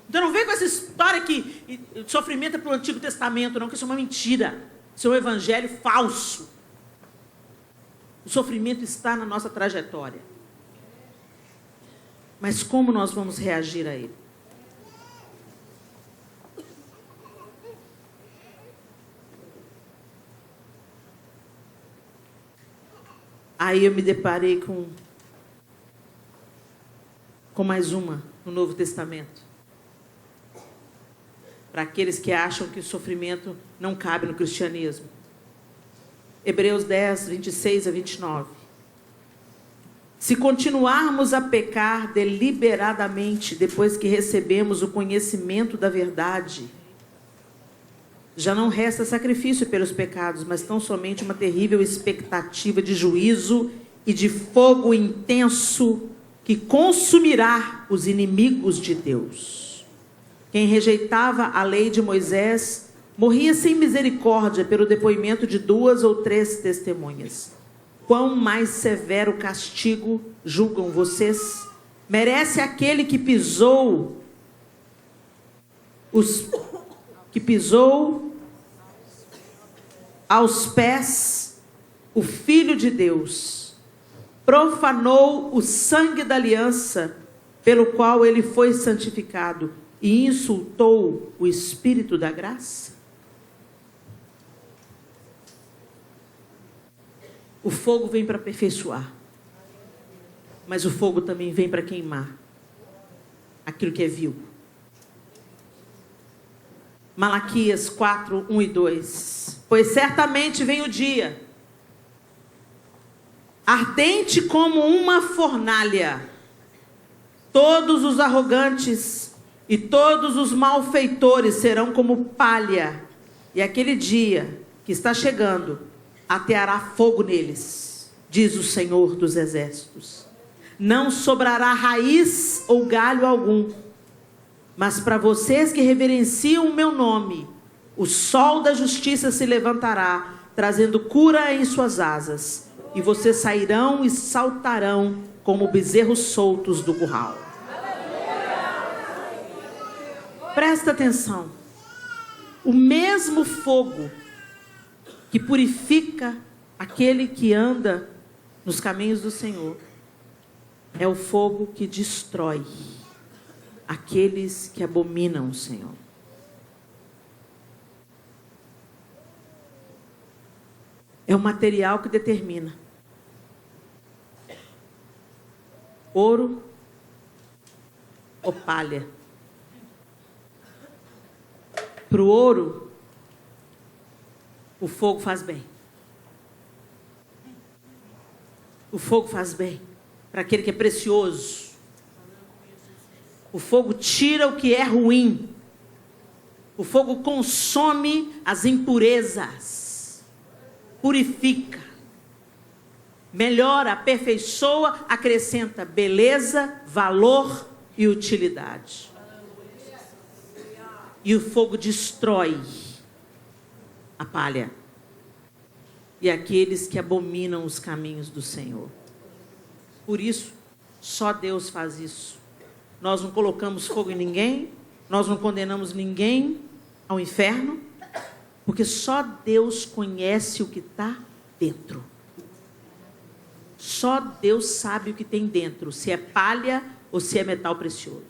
Então não vem com essa história que sofrimento é para o Antigo Testamento, não, que isso é uma mentira. Isso é um evangelho falso. O sofrimento está na nossa trajetória. Mas como nós vamos reagir a ele? Aí eu me deparei com mais uma no Novo Testamento. Para aqueles que acham que o sofrimento não cabe no cristianismo. Hebreus 10, 26 a 29. Se continuarmos a pecar deliberadamente, depois que recebemos o conhecimento da verdade, já não resta sacrifício pelos pecados, mas tão somente uma terrível expectativa de juízo e de fogo intenso que consumirá os inimigos de Deus. Quem rejeitava a lei de Moisés morria sem misericórdia pelo depoimento de 2 ou 3 testemunhas. Quão mais severo castigo, julgam vocês, merece aquele que pisou aos pés o Filho de Deus, profanou o sangue da aliança pelo qual ele foi santificado e insultou o Espírito da graça? O fogo vem para aperfeiçoar, mas o fogo também vem para queimar aquilo que é vil. Malaquias 4, 1 e 2. Pois certamente vem o dia, ardente como uma fornalha, todos os arrogantes e todos os malfeitores serão como palha, e aquele dia que está chegando ateará fogo neles, diz o Senhor dos Exércitos. Não sobrará raiz ou galho algum. Mas para vocês que reverenciam o meu nome, o sol da justiça se levantará, trazendo cura em suas asas. E vocês sairão e saltarão como bezerros soltos do curral. Presta atenção. O mesmo fogo que purifica aquele que anda nos caminhos do Senhor é o fogo que destrói aqueles que abominam o Senhor. É o material que determina. Ouro ou palha. Para o ouro, o fogo faz bem. O fogo faz bem para aquele que é precioso. O fogo tira o que é ruim. O fogo consome as impurezas. Purifica. Melhora, aperfeiçoa, acrescenta beleza, valor e utilidade. E o fogo destrói a palha. E aqueles que abominam os caminhos do Senhor. Por isso, só Deus faz isso. Nós não colocamos fogo em ninguém, nós não condenamos ninguém ao inferno, porque só Deus conhece o que está dentro. Só Deus sabe o que tem dentro, se é palha ou se é metal precioso.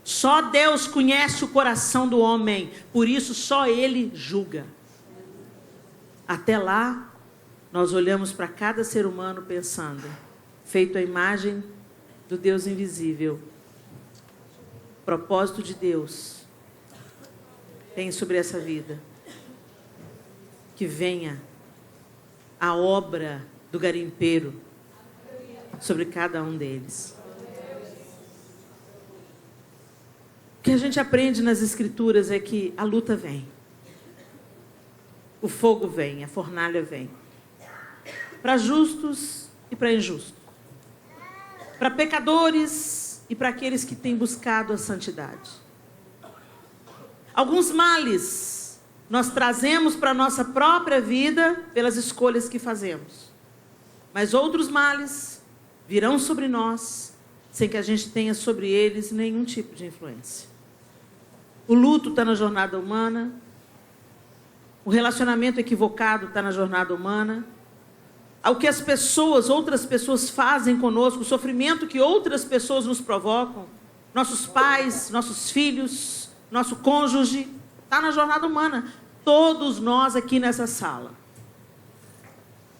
Só Deus conhece o coração do homem, por isso só Ele julga. Até lá, nós olhamos para cada ser humano pensando, feito à imagem do Deus invisível. O propósito de Deus tem sobre essa vida que venha a obra do garimpeiro sobre cada um deles. O que a gente aprende nas Escrituras é que a luta vem. O fogo vem, a fornalha vem. Para justos e para injustos. Para pecadores e para aqueles que têm buscado a santidade. Alguns males nós trazemos para a nossa própria vida pelas escolhas que fazemos. Mas outros males virão sobre nós sem que a gente tenha sobre eles nenhum tipo de influência. O luto está na jornada humana. O relacionamento equivocado está na jornada humana. O que as pessoas, outras pessoas fazem conosco, o sofrimento que outras pessoas nos provocam, nossos pais, nossos filhos, nosso cônjuge, está na jornada humana. Todos nós aqui nessa sala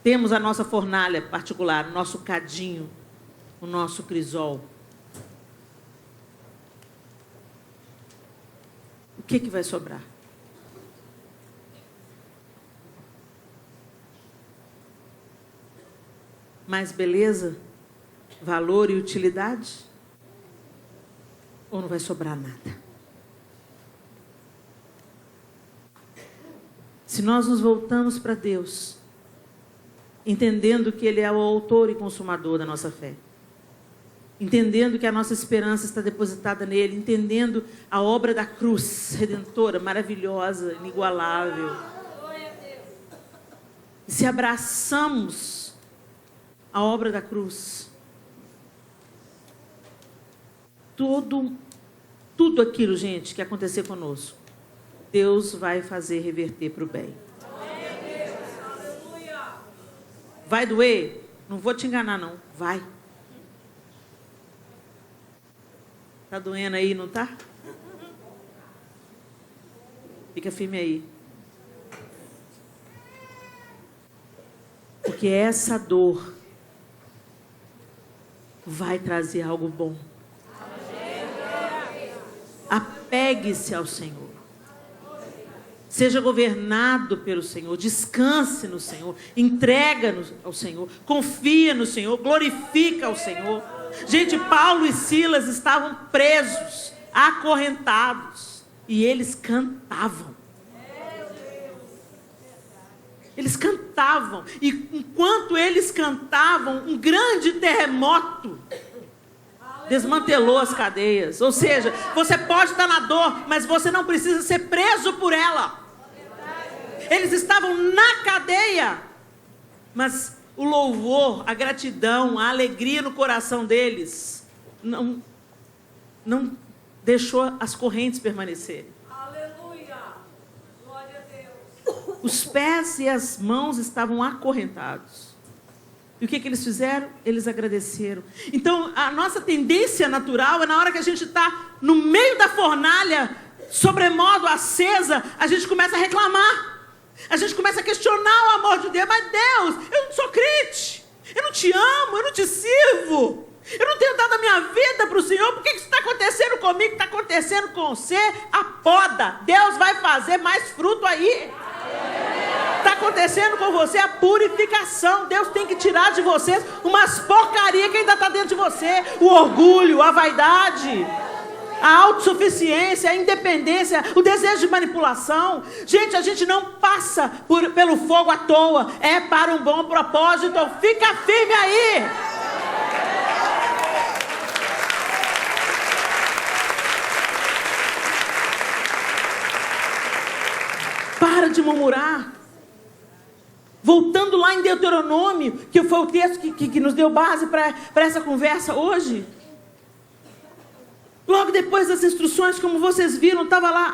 temos a nossa fornalha particular, o nosso cadinho, o nosso crisol. O que vai sobrar? Mais beleza, valor e utilidade? Ou não vai sobrar nada? Se nós nos voltamos para Deus, entendendo que Ele é o autor e consumador da nossa fé, entendendo que a nossa esperança está depositada nele, entendendo a obra da cruz redentora, maravilhosa, inigualável, e se abraçamos a obra da cruz, tudo aquilo, gente, que acontecer conosco, Deus vai fazer reverter para o bem. Vai doer? Não vou te enganar, não. Vai. Tá doendo aí, não tá? Fica firme aí. Porque essa dor vai trazer algo bom. Apegue-se ao Senhor. Seja governado pelo Senhor, descanse no Senhor, entrega ao Senhor, confia no Senhor, glorifica ao Senhor. Gente, Paulo e Silas estavam presos, acorrentados, e eles cantavam. Eles cantavam, e enquanto eles cantavam, um grande terremoto desmantelou as cadeias. Ou seja, você pode estar na dor, mas você não precisa ser preso por ela. Eles estavam na cadeia, mas o louvor, a gratidão, a alegria no coração deles não deixou as correntes permanecerem. Aleluia! Glória a Deus! Os pés e as mãos estavam acorrentados. E o que eles fizeram? Eles agradeceram. Então, a nossa tendência natural é na hora que a gente está no meio da fornalha, sobremodo acesa, a gente começa a reclamar. A gente começa a questionar o amor de Deus. Mas Deus, eu não sou crente. Eu não te amo, eu não te sirvo. Eu não tenho dado a minha vida para o Senhor. Por que isso está acontecendo comigo? Está acontecendo com você? A poda. Deus vai fazer mais fruto aí. Está acontecendo com você a purificação. Deus tem que tirar de vocês umas porcarias que ainda está dentro de você. O orgulho, a vaidade, a autossuficiência, a independência, o desejo de manipulação. Gente, a gente não passa pelo fogo à toa. É para um bom propósito. Fica firme aí. Para de murmurar. Voltando lá em Deuteronômio, que foi o texto que nos deu base para essa conversa hoje. Logo depois das instruções, como vocês viram, estava lá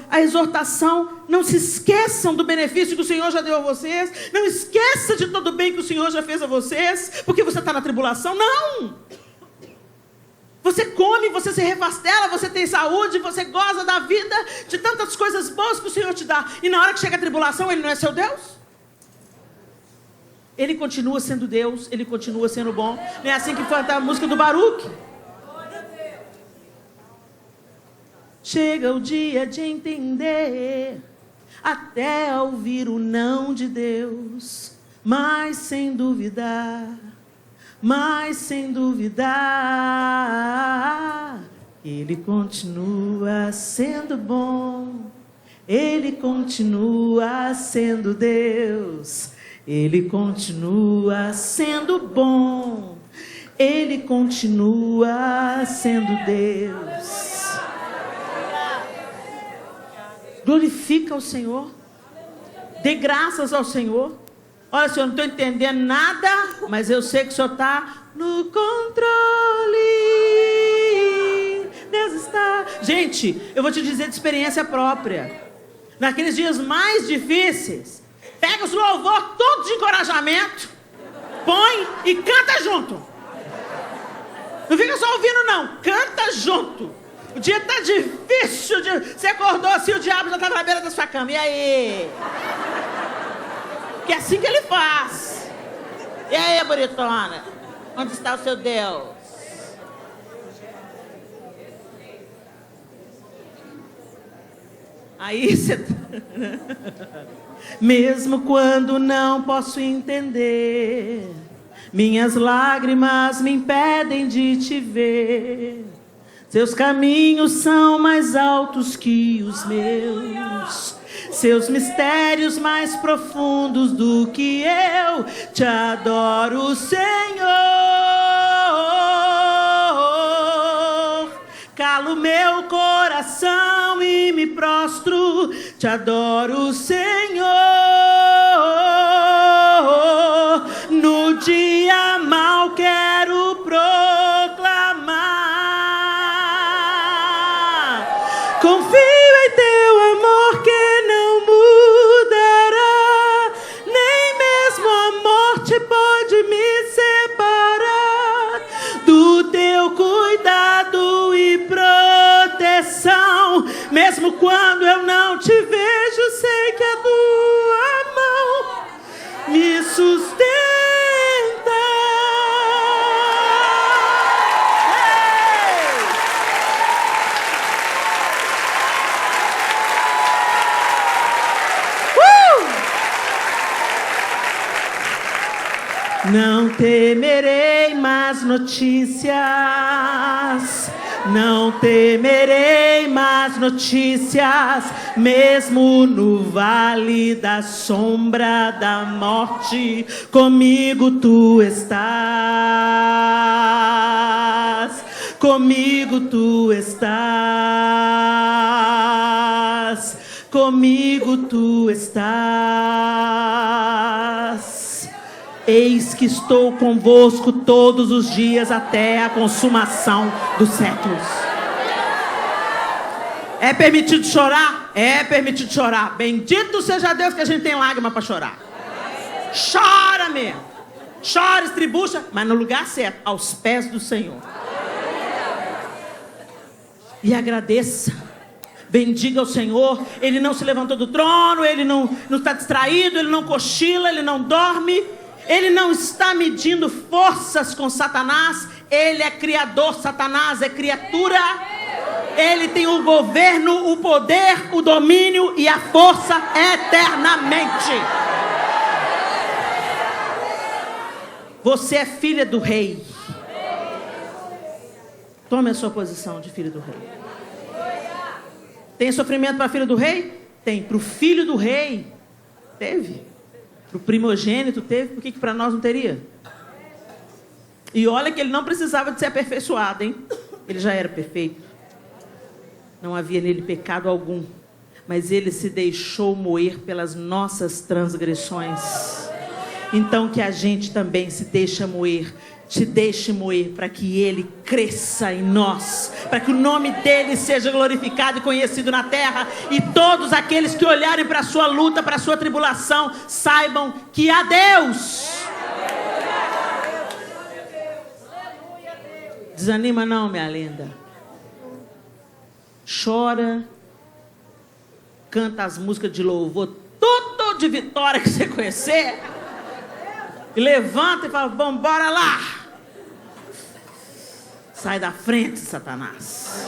a exortação. Não se esqueçam do benefício que o Senhor já deu a vocês. Não esqueça de todo o bem que o Senhor já fez a vocês, porque você está na tribulação. Não! Você come, você se refastela, você tem saúde, você goza da vida, de tantas coisas boas que o Senhor te dá. E na hora que chega a tribulação, Ele não é seu Deus? Ele continua sendo Deus, Ele continua sendo bom. Não é assim que foi a música do Baruque? Chega o dia de entender, até ouvir o não de Deus, mas sem duvidar, Ele continua sendo bom, Ele continua sendo Deus, Ele continua sendo bom, Ele continua sendo Deus. Glorifica o Senhor. Dê graças ao Senhor. Olha, Senhor, não estou entendendo nada, mas eu sei que o Senhor está no controle. Deus está. Gente, eu vou te dizer de experiência própria. Naqueles dias mais difíceis, pega os louvor todos de encorajamento, põe e canta junto. Não fica só ouvindo, não. Canta junto. O dia está difícil. Você acordou assim, o diabo já está na beira da sua cama. E aí? Que é assim que ele faz. E aí, bonitona? Onde está o seu Deus? Aí você... Mesmo quando não posso entender, minhas lágrimas me impedem de te ver. Seus caminhos são mais altos que os meus. Seus mistérios mais profundos do que eu. Te adoro, Senhor. Calo meu coração e me prostro. Te adoro, Senhor. No dia mau quero proclamar. Confio em teu amor que não mudará. Nem mesmo a morte pode me separar do teu cuidado e proteção. Mesmo quando eu não te vejo, sei que a tua mão me sustenta. Não temerei más notícias. Não temerei más notícias, mesmo no vale da sombra da morte, comigo tu estás, comigo tu estás, comigo tu estás. Eis que estou convosco todos os dias até a consumação dos séculos. É permitido chorar? É permitido chorar. Bendito seja Deus que a gente tem lágrima para chorar. Chora mesmo. Chora, estribucha, mas no lugar certo, aos pés do Senhor. E agradeça. Bendiga o Senhor. Ele não se levantou do trono, ele não está distraído, ele não cochila, ele não dorme. Ele não está medindo forças com Satanás. Ele é criador, Satanás é criatura. Ele tem o governo, o poder, o domínio e a força eternamente. Você é filha do rei. Tome a sua posição de filho do rei. Tem sofrimento para filho do rei? Tem. Para o filho do rei? Teve. Para o primogênito teve, por que para nós não teria? E olha que ele não precisava de ser aperfeiçoado, hein? Ele já era perfeito. Não havia nele pecado algum. Mas ele se deixou moer pelas nossas transgressões. Então que a gente também se deixa moer. Te deixe moer para que ele cresça em nós, para que o nome dele seja glorificado e conhecido na terra, e todos aqueles que olharem para a sua luta, para a sua tribulação, saibam que há Deus. Desanima não, minha linda. Chora, canta as músicas de louvor, tudo de vitória que você conhecer, e levanta e fala, vamos embora lá. Sai da frente, Satanás.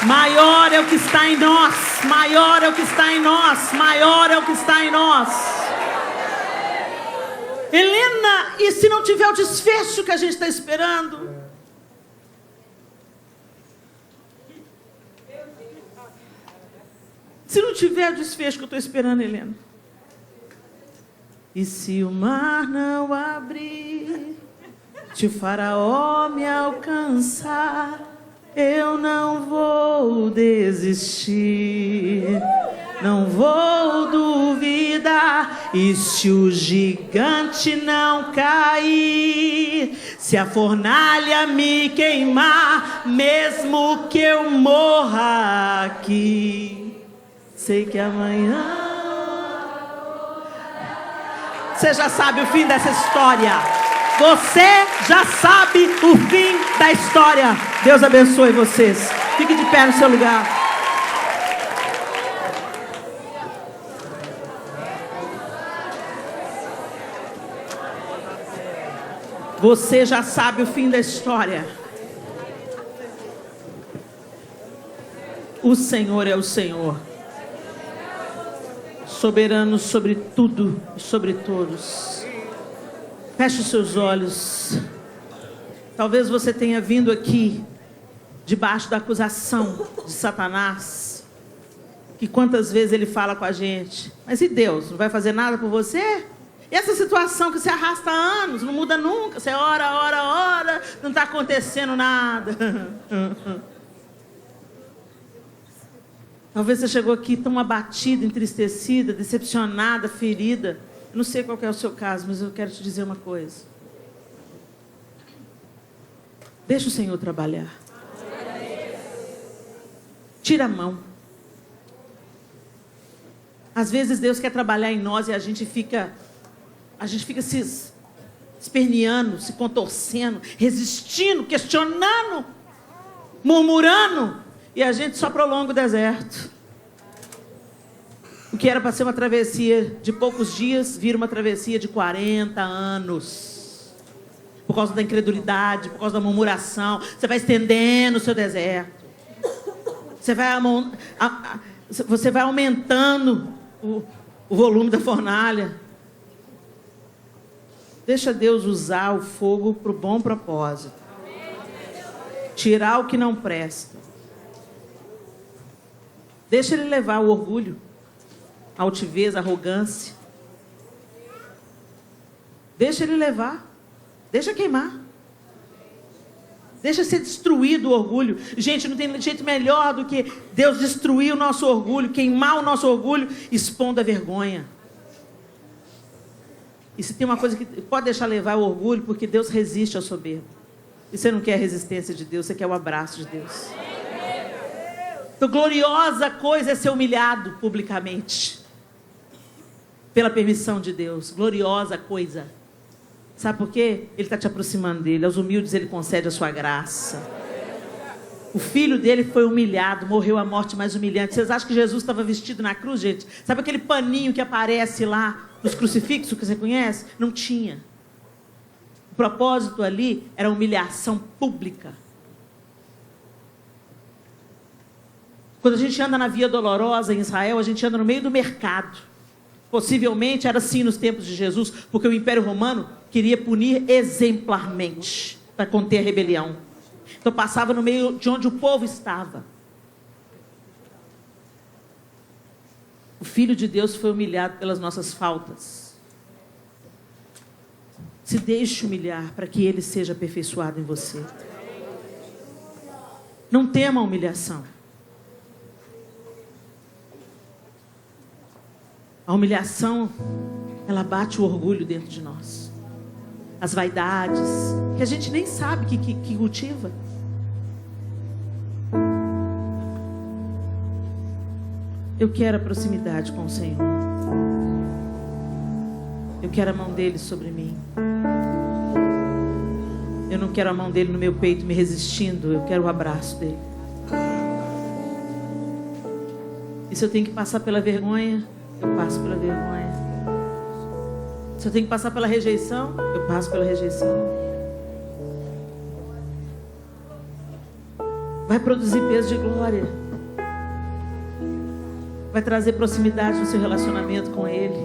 Maior é o que está em nós. Maior é o que está em nós. Maior é o que está em nós. Helena, e se não tiver o desfecho que a gente está esperando? Se não tiver o desfecho que eu estou esperando, Helena. E se o mar não abrir Se o faraó me alcançar, eu não vou desistir, não vou duvidar. E se o gigante não cair, se a fornalha me queimar, mesmo que eu morra aqui, sei que amanhã... Você já sabe o fim dessa história. Você já sabe o fim da história. Deus abençoe vocês. Fique de pé no seu lugar. Você já sabe o fim da história. O Senhor é o Senhor, soberano sobre tudo e sobre todos. Feche os seus olhos. Talvez você tenha vindo aqui debaixo da acusação de Satanás, que quantas vezes ele fala com a gente: mas e Deus, não vai fazer nada por você? E essa situação que você arrasta há anos, não muda nunca, você ora, não está acontecendo nada. Talvez você chegou aqui tão abatida, entristecida, decepcionada, ferida. Eu não sei qual que é o seu caso, mas eu quero te dizer uma coisa. Deixa o Senhor trabalhar. Tira a mão. Às vezes Deus quer trabalhar em nós e a gente fica se esperneando, se contorcendo, resistindo, questionando, murmurando, e a gente só prolonga o deserto. O que era para ser uma travessia de poucos dias, vira uma travessia de 40 anos. Por causa da incredulidade, por causa da murmuração. Você vai estendendo o seu deserto. Você vai aumentando o volume da fornalha. Deixa Deus usar o fogo para o bom propósito. Tirar o que não presta. Deixa Ele levar o orgulho, a altivez, a arrogância. Deixa Ele levar. Deixa queimar. Deixa ser destruído o orgulho. Gente, não tem jeito melhor do que Deus destruir o nosso orgulho, queimar o nosso orgulho, expondo a vergonha. E se tem uma coisa que pode deixar levar o orgulho, porque Deus resiste ao soberbo. E você não quer a resistência de Deus, você quer o abraço de Deus. Então, gloriosa coisa é ser humilhado publicamente, pela permissão de Deus. Gloriosa coisa. Sabe por quê? Ele está te aproximando dele. Aos humildes Ele concede a sua graça. O filho dele foi humilhado, morreu a morte mais humilhante. Vocês acham que Jesus estava vestido na cruz, gente? Sabe aquele paninho que aparece lá nos crucifixos que você conhece? Não tinha. O propósito ali era humilhação pública. Quando a gente anda na Via Dolorosa em Israel, a gente anda no meio do mercado. Possivelmente era assim nos tempos de Jesus, porque o Império Romano queria punir exemplarmente para conter a rebelião. Então passava no meio de onde o povo estava. O Filho de Deus foi humilhado pelas nossas faltas. Se deixe humilhar para que Ele seja aperfeiçoado em você. Não tema a humilhação. A humilhação, ela bate o orgulho dentro de nós. As vaidades, que a gente nem sabe que cultiva. Eu quero a proximidade com o Senhor. Eu quero a mão dele sobre mim. Eu não quero a mão dele no meu peito me resistindo. Eu quero o abraço dele. E se eu tenho que passar pela vergonha, eu passo pela vergonha. Se eu tenho que passar pela rejeição, eu passo pela rejeição. Vai produzir peso de glória. Vai trazer proximidade no seu relacionamento com Ele.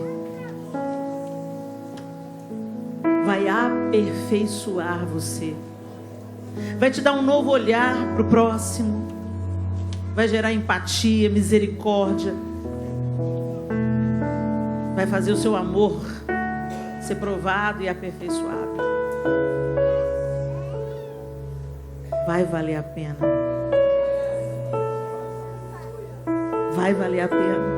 Vai aperfeiçoar você. Vai te dar um novo olhar para o próximo. Vai gerar empatia, misericórdia. Vai fazer o seu amor ser provado e aperfeiçoado. vai valer a pena. Vai valer a pena.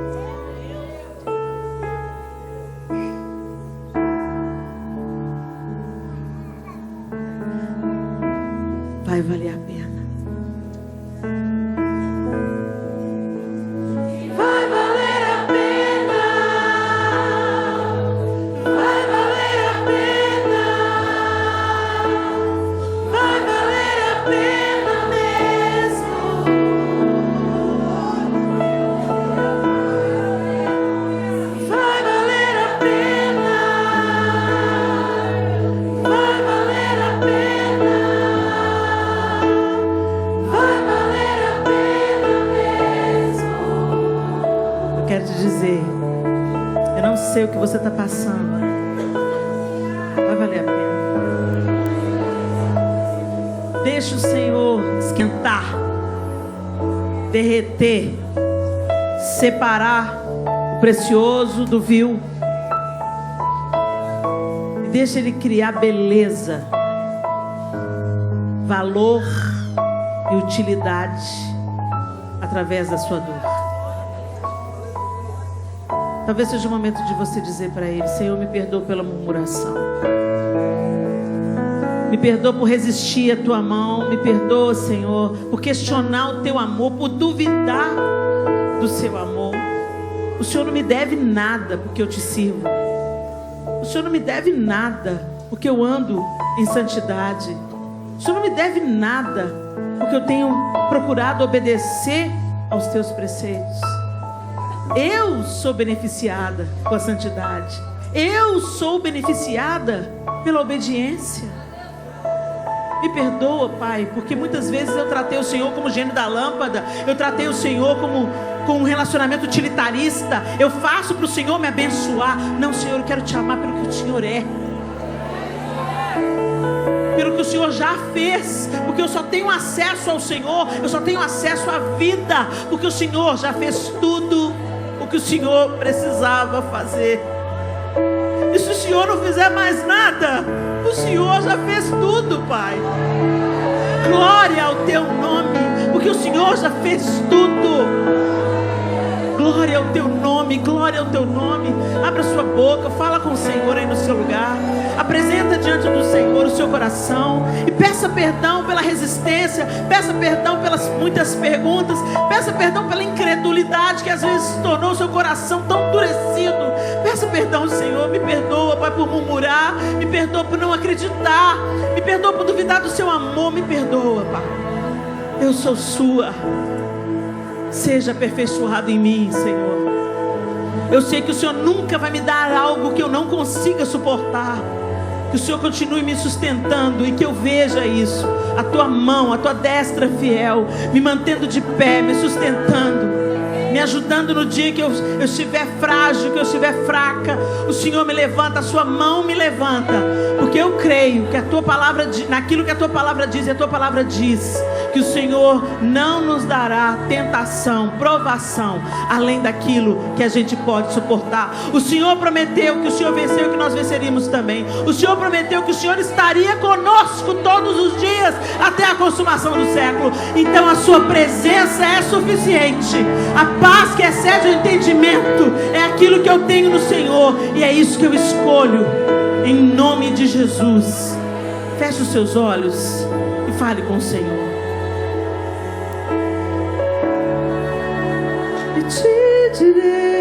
Vai valer a pena. Vai valer a pena. Vai valer a pena. Vai valer a pena mesmo. Vai valer a pena. Vai valer a pena. Eu quero te dizer, eu não sei o que você está passando, vai valer a pena. Deixa o Senhor esquentar, derreter, separar o precioso do vil. E deixa Ele criar beleza, valor e utilidade através da sua dor. Talvez seja o momento de você dizer para Ele: Senhor, me perdoa pela murmuração, me perdoa por resistir à Tua mão, me perdoa, Senhor, por questionar o Teu amor, por duvidar do Seu amor. O Senhor não me deve nada porque eu te sirvo. O Senhor não me deve nada porque eu ando em santidade. O Senhor não me deve nada porque eu tenho procurado obedecer aos Teus preceitos. Eu sou beneficiada com a santidade. Eu sou beneficiada pela obediência. Me perdoa, Pai, porque muitas vezes eu tratei o Senhor como gênio da lâmpada. Eu tratei o Senhor com um relacionamento utilitarista. Eu faço para o Senhor me abençoar. Não, Senhor, eu quero te amar pelo que o Senhor é, pelo que o Senhor já fez, porque eu só tenho acesso ao Senhor, eu só tenho acesso à vida, porque o Senhor já fez tudo o que o Senhor precisava fazer. E se o Senhor não fizer mais nada, o Senhor já fez tudo, Pai. Glória ao Teu nome, porque o Senhor já fez tudo. Glória ao Teu nome, glória ao Teu nome. Abra sua boca, fala com o Senhor aí no seu lugar. Apresenta diante do Senhor o seu coração e peça perdão pela resistência, peça perdão pelas muitas perguntas, peça perdão pela incredulidade que às vezes tornou o seu coração tão endurecido. Peça perdão, Senhor, me perdoa, Pai, por murmurar, me perdoa por não acreditar, me perdoa por duvidar do seu amor, me perdoa, Pai. Eu sou sua. Seja aperfeiçoado em mim, Senhor. Eu sei que o Senhor nunca vai me dar algo que eu não consiga suportar. Que o Senhor continue me sustentando e que eu veja isso. A Tua mão, a Tua destra fiel, me mantendo de pé, me sustentando, me ajudando no dia que eu estiver frágil, que eu estiver fraca. O Senhor me levanta, a Sua mão me levanta. Porque eu creio que a Tua palavra, naquilo que a Tua palavra diz, e a Tua palavra diz que o Senhor não nos dará tentação, provação, além daquilo que a gente pode suportar. O Senhor prometeu que o Senhor venceu e que nós venceríamos também. O Senhor prometeu que o Senhor estaria conosco todos os dias até a consumação do século. Então a Sua presença é suficiente. A paz que excede o entendimento é aquilo que eu tenho no Senhor, e é isso que eu escolho, em nome de Jesus. Feche os seus olhos e fale com o Senhor. Te direi.